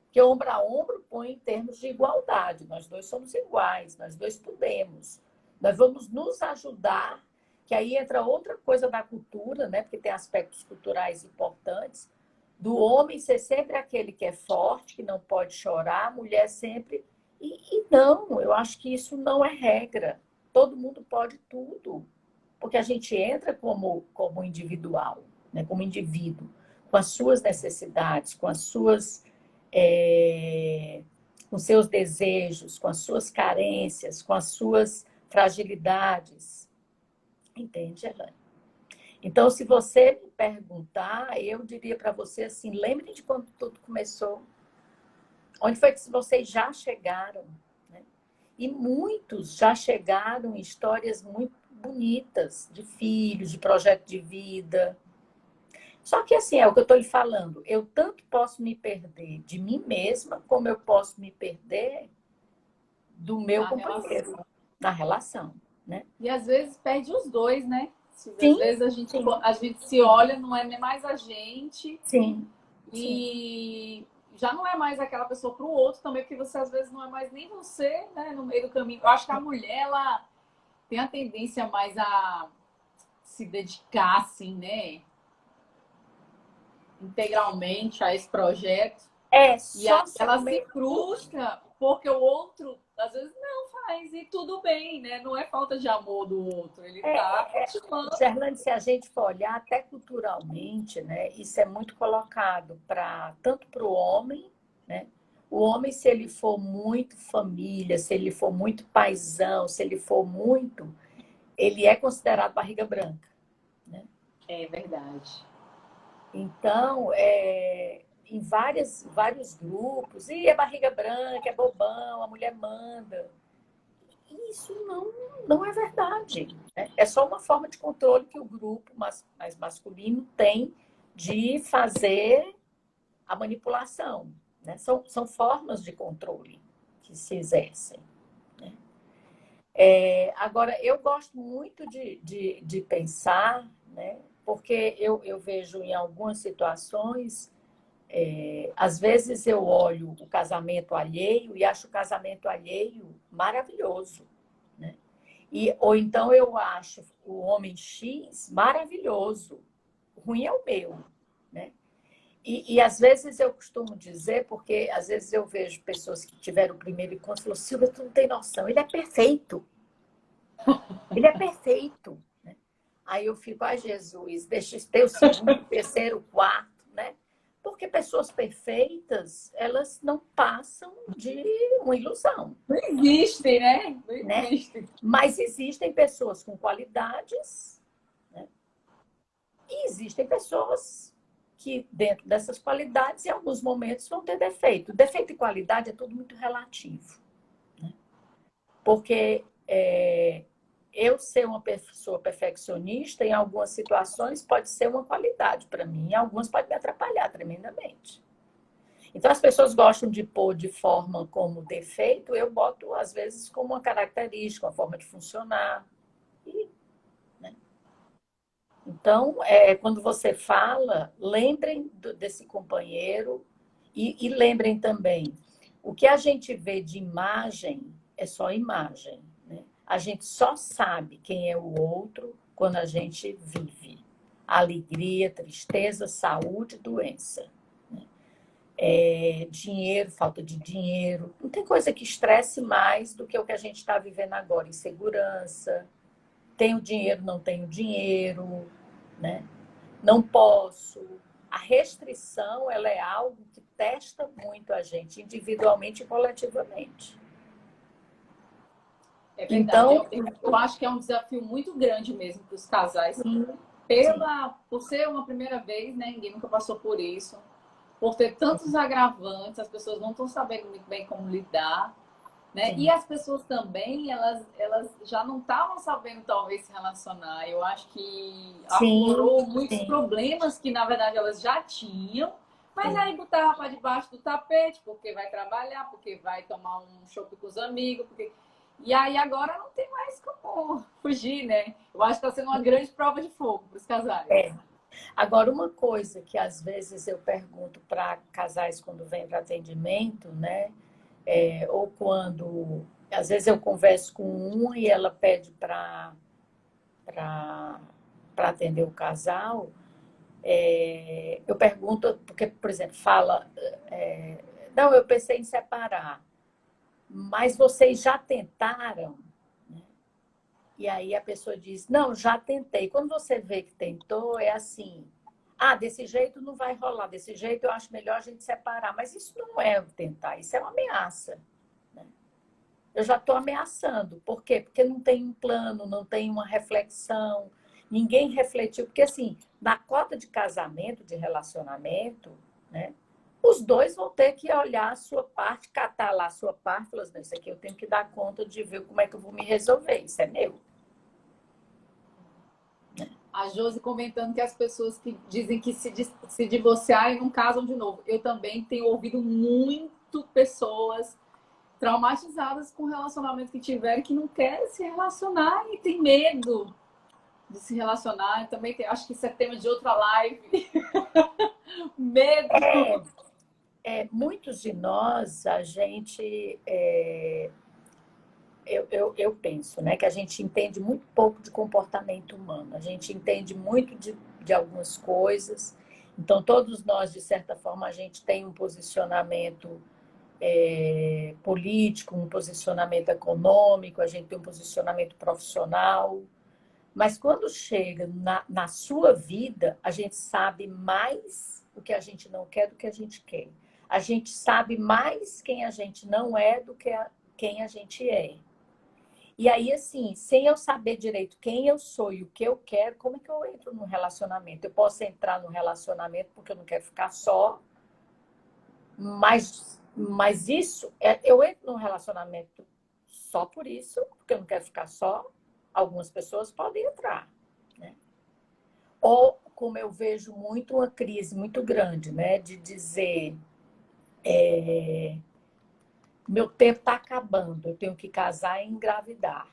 Porque ombro a ombro põe em termos de igualdade. Nós dois somos iguais, nós dois podemos. Nós vamos nos ajudar, que aí entra outra coisa da cultura, né? Porque tem aspectos culturais importantes, do homem ser sempre aquele que é forte, que não pode chorar, a mulher sempre... E não, eu acho que isso não é regra. Todo mundo pode tudo. Porque a gente entra como individual, né? Como indivíduo, com as suas necessidades, com as suas... com seus desejos, com as suas carências, com as suas fragilidades. Entende, Elaine? Então, se você me perguntar, eu diria para você assim, lembre de quando tudo começou. Onde foi que vocês já chegaram? Né? E muitos já chegaram em histórias muito bonitas, de filhos, de projeto de vida. Só que assim, é o que eu estou lhe falando. Eu tanto posso me perder de mim mesma, como eu posso me perder do meu companheiro, na relação. Né? E às vezes perde os dois, né? Sim, às vezes sim. a gente se olha, não é nem mais a gente. Sim. E já não é mais aquela pessoa para o outro também, porque você às vezes não é mais nem você, né? No meio do caminho. Eu acho que a mulher, ela tem a tendência mais a se dedicar, assim, né? Integralmente a esse projeto. E aí ela se frustra porque o outro, às vezes, não faz. E tudo bem, né? Não é falta de amor do outro. Ele está continuando. Gerlane, se a gente for olhar até culturalmente, né, isso é muito colocado tanto para o homem, né? O homem, se ele for muito família, se ele for muito paizão, se ele for muito, ele é considerado barriga branca. Né? É verdade. Então, em vários grupos, e é barriga branca, é bobão, a mulher manda. Isso não é verdade. Né? É só uma forma de controle que o grupo mais masculino tem de fazer a manipulação. Né? São formas de controle que se exercem. Né? Agora, eu gosto muito de pensar, né? Porque eu vejo em algumas situações, às vezes eu olho o casamento alheio e acho o casamento alheio maravilhoso. Né? Ou então eu acho o homem X maravilhoso, ruim é o meu. Né? E às vezes eu costumo dizer, porque às vezes eu vejo pessoas que tiveram o primeiro encontro e falam, Silvia, tu não tem noção, ele é perfeito. Ele é perfeito. Né? Aí eu fico, ai Jesus, deixa eu ter o segundo, terceiro, quarto, né? Porque pessoas perfeitas, elas não passam de uma ilusão. Não existem, né? Não existem. Mas existem pessoas com qualidades, né? E existem pessoas que, dentro dessas qualidades, em alguns momentos vão ter defeito. Defeito e qualidade é tudo muito relativo. Né? Porque eu ser uma pessoa perfeccionista, em algumas situações, pode ser uma qualidade para mim, em algumas pode me atrapalhar tremendamente. Então, as pessoas gostam de pôr de forma como defeito, eu boto, às vezes, como uma característica, uma forma de funcionar. Né? Então, quando você fala, lembrem desse companheiro e lembrem também, o que a gente vê de imagem é só imagem. Né? A gente só sabe quem é o outro quando a gente vive. Alegria, tristeza, saúde, doença. Dinheiro, falta de dinheiro. Não tem coisa que estresse mais do que o que a gente está vivendo agora. Insegurança. Tenho dinheiro, não tenho dinheiro. Né? Não posso. A restrição, ela é algo que testa muito a gente, individualmente e coletivamente. É verdade. Então, eu acho que é um desafio muito grande mesmo para os casais. Por ser uma primeira vez, né? Ninguém nunca passou por isso. Por ter tantos agravantes, as pessoas não estão sabendo muito bem como lidar. Né? E as pessoas também, elas já não estavam sabendo, talvez, se relacionar. Eu acho que aflorou muitos problemas que, na verdade, elas já tinham, Mas aí botava para debaixo do tapete, porque vai trabalhar, porque vai tomar um chopp com os amigos, porque... E aí agora não tem mais como fugir, né? Eu acho que está sendo uma grande prova de fogo para os casais. É. Agora, uma coisa que às vezes eu pergunto para casais quando vêm para atendimento, né? Ou quando, às vezes eu converso com uma e ela pede para atender o casal, eu pergunto, porque, por exemplo, fala, não, eu pensei em separar, mas vocês já tentaram? E aí a pessoa diz, não, já tentei. Quando você vê que tentou, é assim, ah, desse jeito não vai rolar, desse jeito eu acho melhor a gente separar. Mas isso não é tentar, isso é uma ameaça. Né? Eu já estou ameaçando. Por quê? Porque não tem um plano, não tem uma reflexão, ninguém refletiu. Porque, assim, na cota de casamento, de relacionamento, né, os dois vão ter que olhar a sua parte, catar lá a sua parte, falar assim, isso aqui eu tenho que dar conta de ver como é que eu vou me resolver, isso é meu. A Josi comentando que as pessoas que dizem que se divorciarem não casam de novo. Eu também tenho ouvido muito pessoas traumatizadas com o relacionamento que tiveram, que não querem se relacionar e tem medo de se relacionar. Eu também acho que isso é tema de outra live. Medo. Muitos de nós, a gente, eu penso, né, que a gente entende muito pouco de comportamento humano, a gente entende muito de algumas coisas, então todos nós, de certa forma, a gente tem um posicionamento político, um posicionamento econômico, a gente tem um posicionamento profissional, mas quando chega na sua vida, a gente sabe mais o que a gente não quer do que a gente quer. A gente sabe mais quem a gente não é do que quem a gente é. E aí, assim, sem eu saber direito quem eu sou e o que eu quero, como é que eu entro num relacionamento? Eu posso entrar num relacionamento porque eu não quero ficar só, mas isso, eu entro num relacionamento só por isso, porque eu não quero ficar só. Algumas pessoas podem entrar, né? Ou, como eu vejo muito, uma crise muito grande, né? De dizer, meu tempo está acabando, eu tenho que casar e engravidar,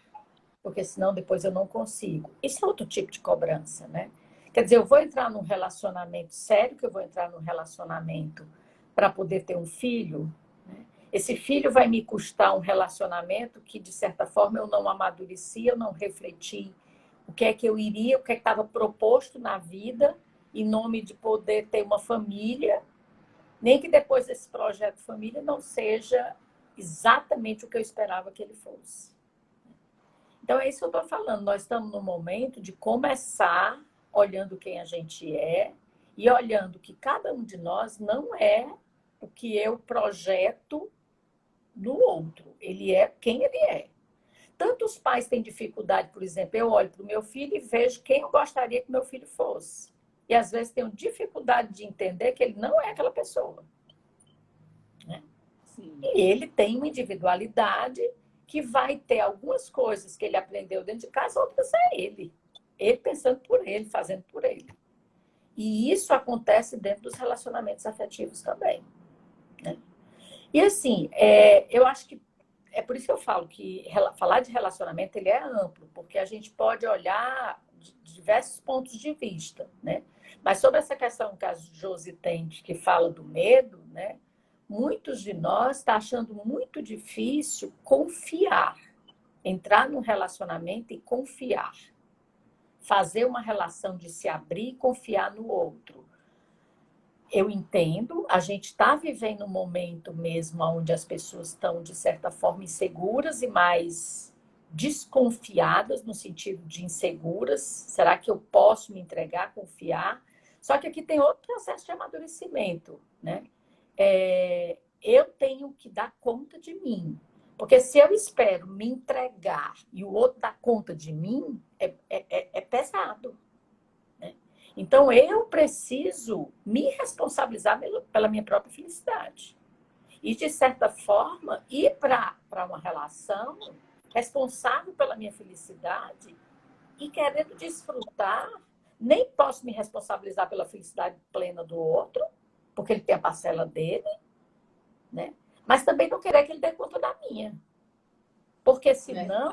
porque senão depois eu não consigo. Isso é outro tipo de cobrança, né? Quer dizer, eu vou entrar num relacionamento sério, que eu vou entrar num relacionamento para poder ter um filho, né? Esse filho vai me custar um relacionamento que, de certa forma, eu não amadureci, eu não refleti o que é que eu iria, o que é que estava proposto na vida, em nome de poder ter uma família, nem que depois desse projeto de família não seja exatamente o que eu esperava que ele fosse. Então, é isso que eu estou falando. Nós estamos no momento de começar olhando quem a gente é e olhando que cada um de nós não é o que eu projeto no outro. Ele é quem ele é. Tanto os pais têm dificuldade, por exemplo, eu olho para o meu filho e vejo quem eu gostaria que meu filho fosse. E às vezes tenho dificuldade de entender que ele não é aquela pessoa. Né? Sim. E ele tem uma individualidade que vai ter algumas coisas que ele aprendeu dentro de casa, outras é ele. Ele pensando por ele, fazendo por ele. E isso acontece dentro dos relacionamentos afetivos também. Né? E assim, eu acho que é por isso que eu falo que falar de relacionamento ele é amplo, porque a gente pode olhar de diversos pontos de vista, né? Mas sobre essa questão que a Josi tem, que fala do medo, né? Muitos de nós estão achando muito difícil confiar, entrar num relacionamento e confiar, fazer uma relação de se abrir e confiar no outro. Eu entendo, a gente está vivendo um momento mesmo onde as pessoas estão, de certa forma, inseguras e mais desconfiadas, no sentido de inseguras. Será que eu posso me entregar, confiar? Só que aqui tem outro processo de amadurecimento, né? Eu tenho que dar conta de mim. Porque se eu espero me entregar e o outro dar conta de mim, é pesado. Então, eu preciso me responsabilizar pela minha própria felicidade. E, de certa forma, ir para uma relação responsável pela minha felicidade e querendo desfrutar, nem posso me responsabilizar pela felicidade plena do outro, porque ele tem a parcela dele, né? Mas também não querer que ele dê conta da minha. Porque senão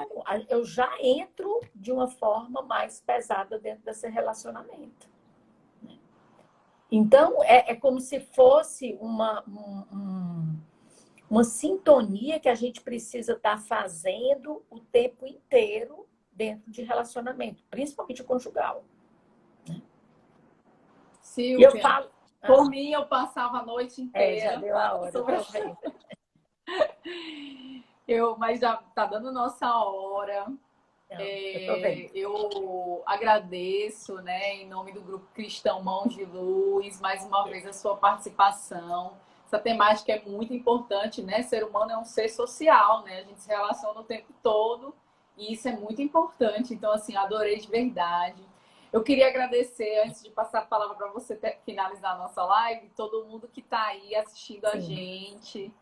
eu já entro de uma forma mais pesada dentro desse relacionamento. Então, é como se fosse uma sintonia que a gente precisa estar fazendo o tempo inteiro dentro de relacionamento, principalmente conjugal. Silvia, eu falo, por mim, eu passava a noite inteira. Já deu a hora. Mas já tá dando nossa hora. Não, eu agradeço, né, em nome do Grupo Cristão Mãos de Luz, mais uma vez a sua participação. Essa temática é muito importante, né? Ser humano é um ser social, né? A gente se relaciona o tempo todo e isso é muito importante. Então, assim, adorei de verdade. Eu queria agradecer, antes de passar a palavra para você finalizar a nossa live, todo mundo que está aí assistindo a gente.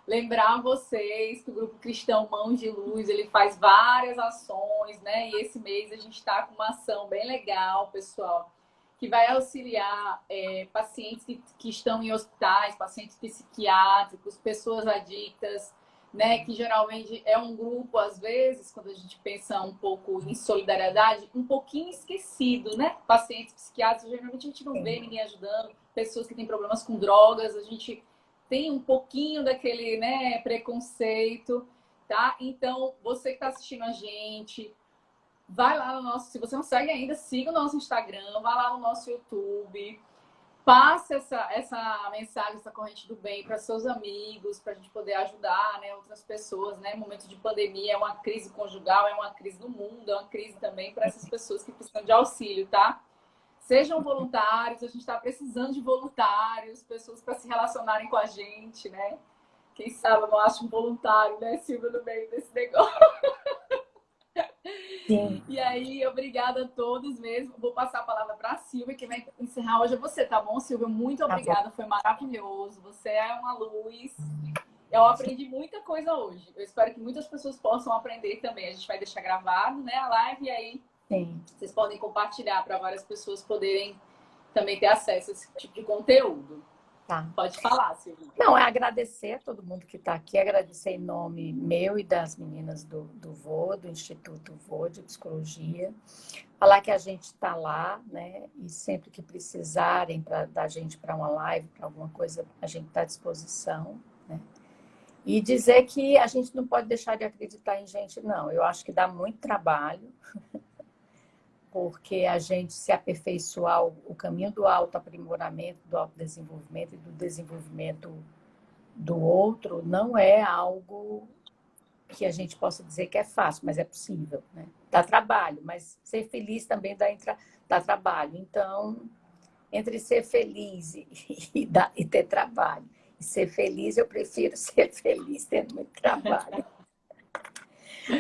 Lembrar vocês que o Grupo Cristão Mãos de Luz, ele faz várias ações, né? E esse mês a gente está com uma ação bem legal, pessoal, que vai auxiliar pacientes que estão em hospitais, pacientes psiquiátricos, pessoas adictas, né? Que geralmente é um grupo, às vezes, quando a gente pensa um pouco em solidariedade, um pouquinho esquecido, né? Pacientes psiquiátricos, geralmente a gente não vê ninguém ajudando, pessoas que têm problemas com drogas, a gente tem um pouquinho daquele, né, preconceito, tá? Então, você que está assistindo a gente, vai lá no nosso... Se você não segue ainda, siga o nosso Instagram, vai lá no nosso YouTube, passe essa mensagem, essa corrente do bem para seus amigos, para a gente poder ajudar, né, outras pessoas, né? Momento de pandemia, é uma crise conjugal, é uma crise do mundo, é uma crise também para essas pessoas que precisam de auxílio, tá? Sejam voluntários, a gente está precisando de voluntários, pessoas para se relacionarem com a gente, né? Quem sabe eu não acho um voluntário, né, Silvia, no meio desse negócio. Sim. E aí, obrigada a todos mesmo. Vou passar a palavra para a Silvia, que vai encerrar hoje é você, tá bom, Silvia? Muito obrigada, foi maravilhoso. Você é uma luz. Eu aprendi muita coisa hoje. Eu espero que muitas pessoas possam aprender também. A gente vai deixar gravado, né, a live, e aí vocês podem compartilhar para várias pessoas poderem também ter acesso a esse tipo de conteúdo. Tá. Pode falar, Silvia. Não, é agradecer a todo mundo que está aqui, agradecer em nome meu e das meninas do vô, do Instituto vô de Psicologia. Falar que a gente está lá, né? E sempre que precisarem da gente para uma live, para alguma coisa, a gente está à disposição, né? E dizer que a gente não pode deixar de acreditar em gente, não. Eu acho que dá muito trabalho, porque a gente se aperfeiçoar, o caminho do autoaprimoramento, do autodesenvolvimento e do desenvolvimento do outro não é algo que a gente possa dizer que é fácil, mas é possível, né? Dá trabalho, mas ser feliz também dá trabalho. Então, entre ser feliz e ter trabalho, e ser feliz, eu prefiro ser feliz tendo muito trabalho.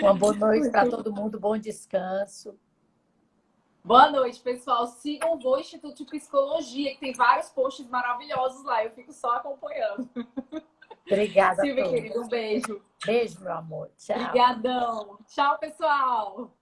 Uma boa noite para todo mundo, bom descanso. Boa noite, pessoal. Sigam o vô Instituto de Psicologia, que tem vários posts maravilhosos lá. Eu fico só acompanhando. Obrigada, Silvia, querida, um beijo. Beijo, meu amor. Tchau. Obrigadão. Tchau, pessoal.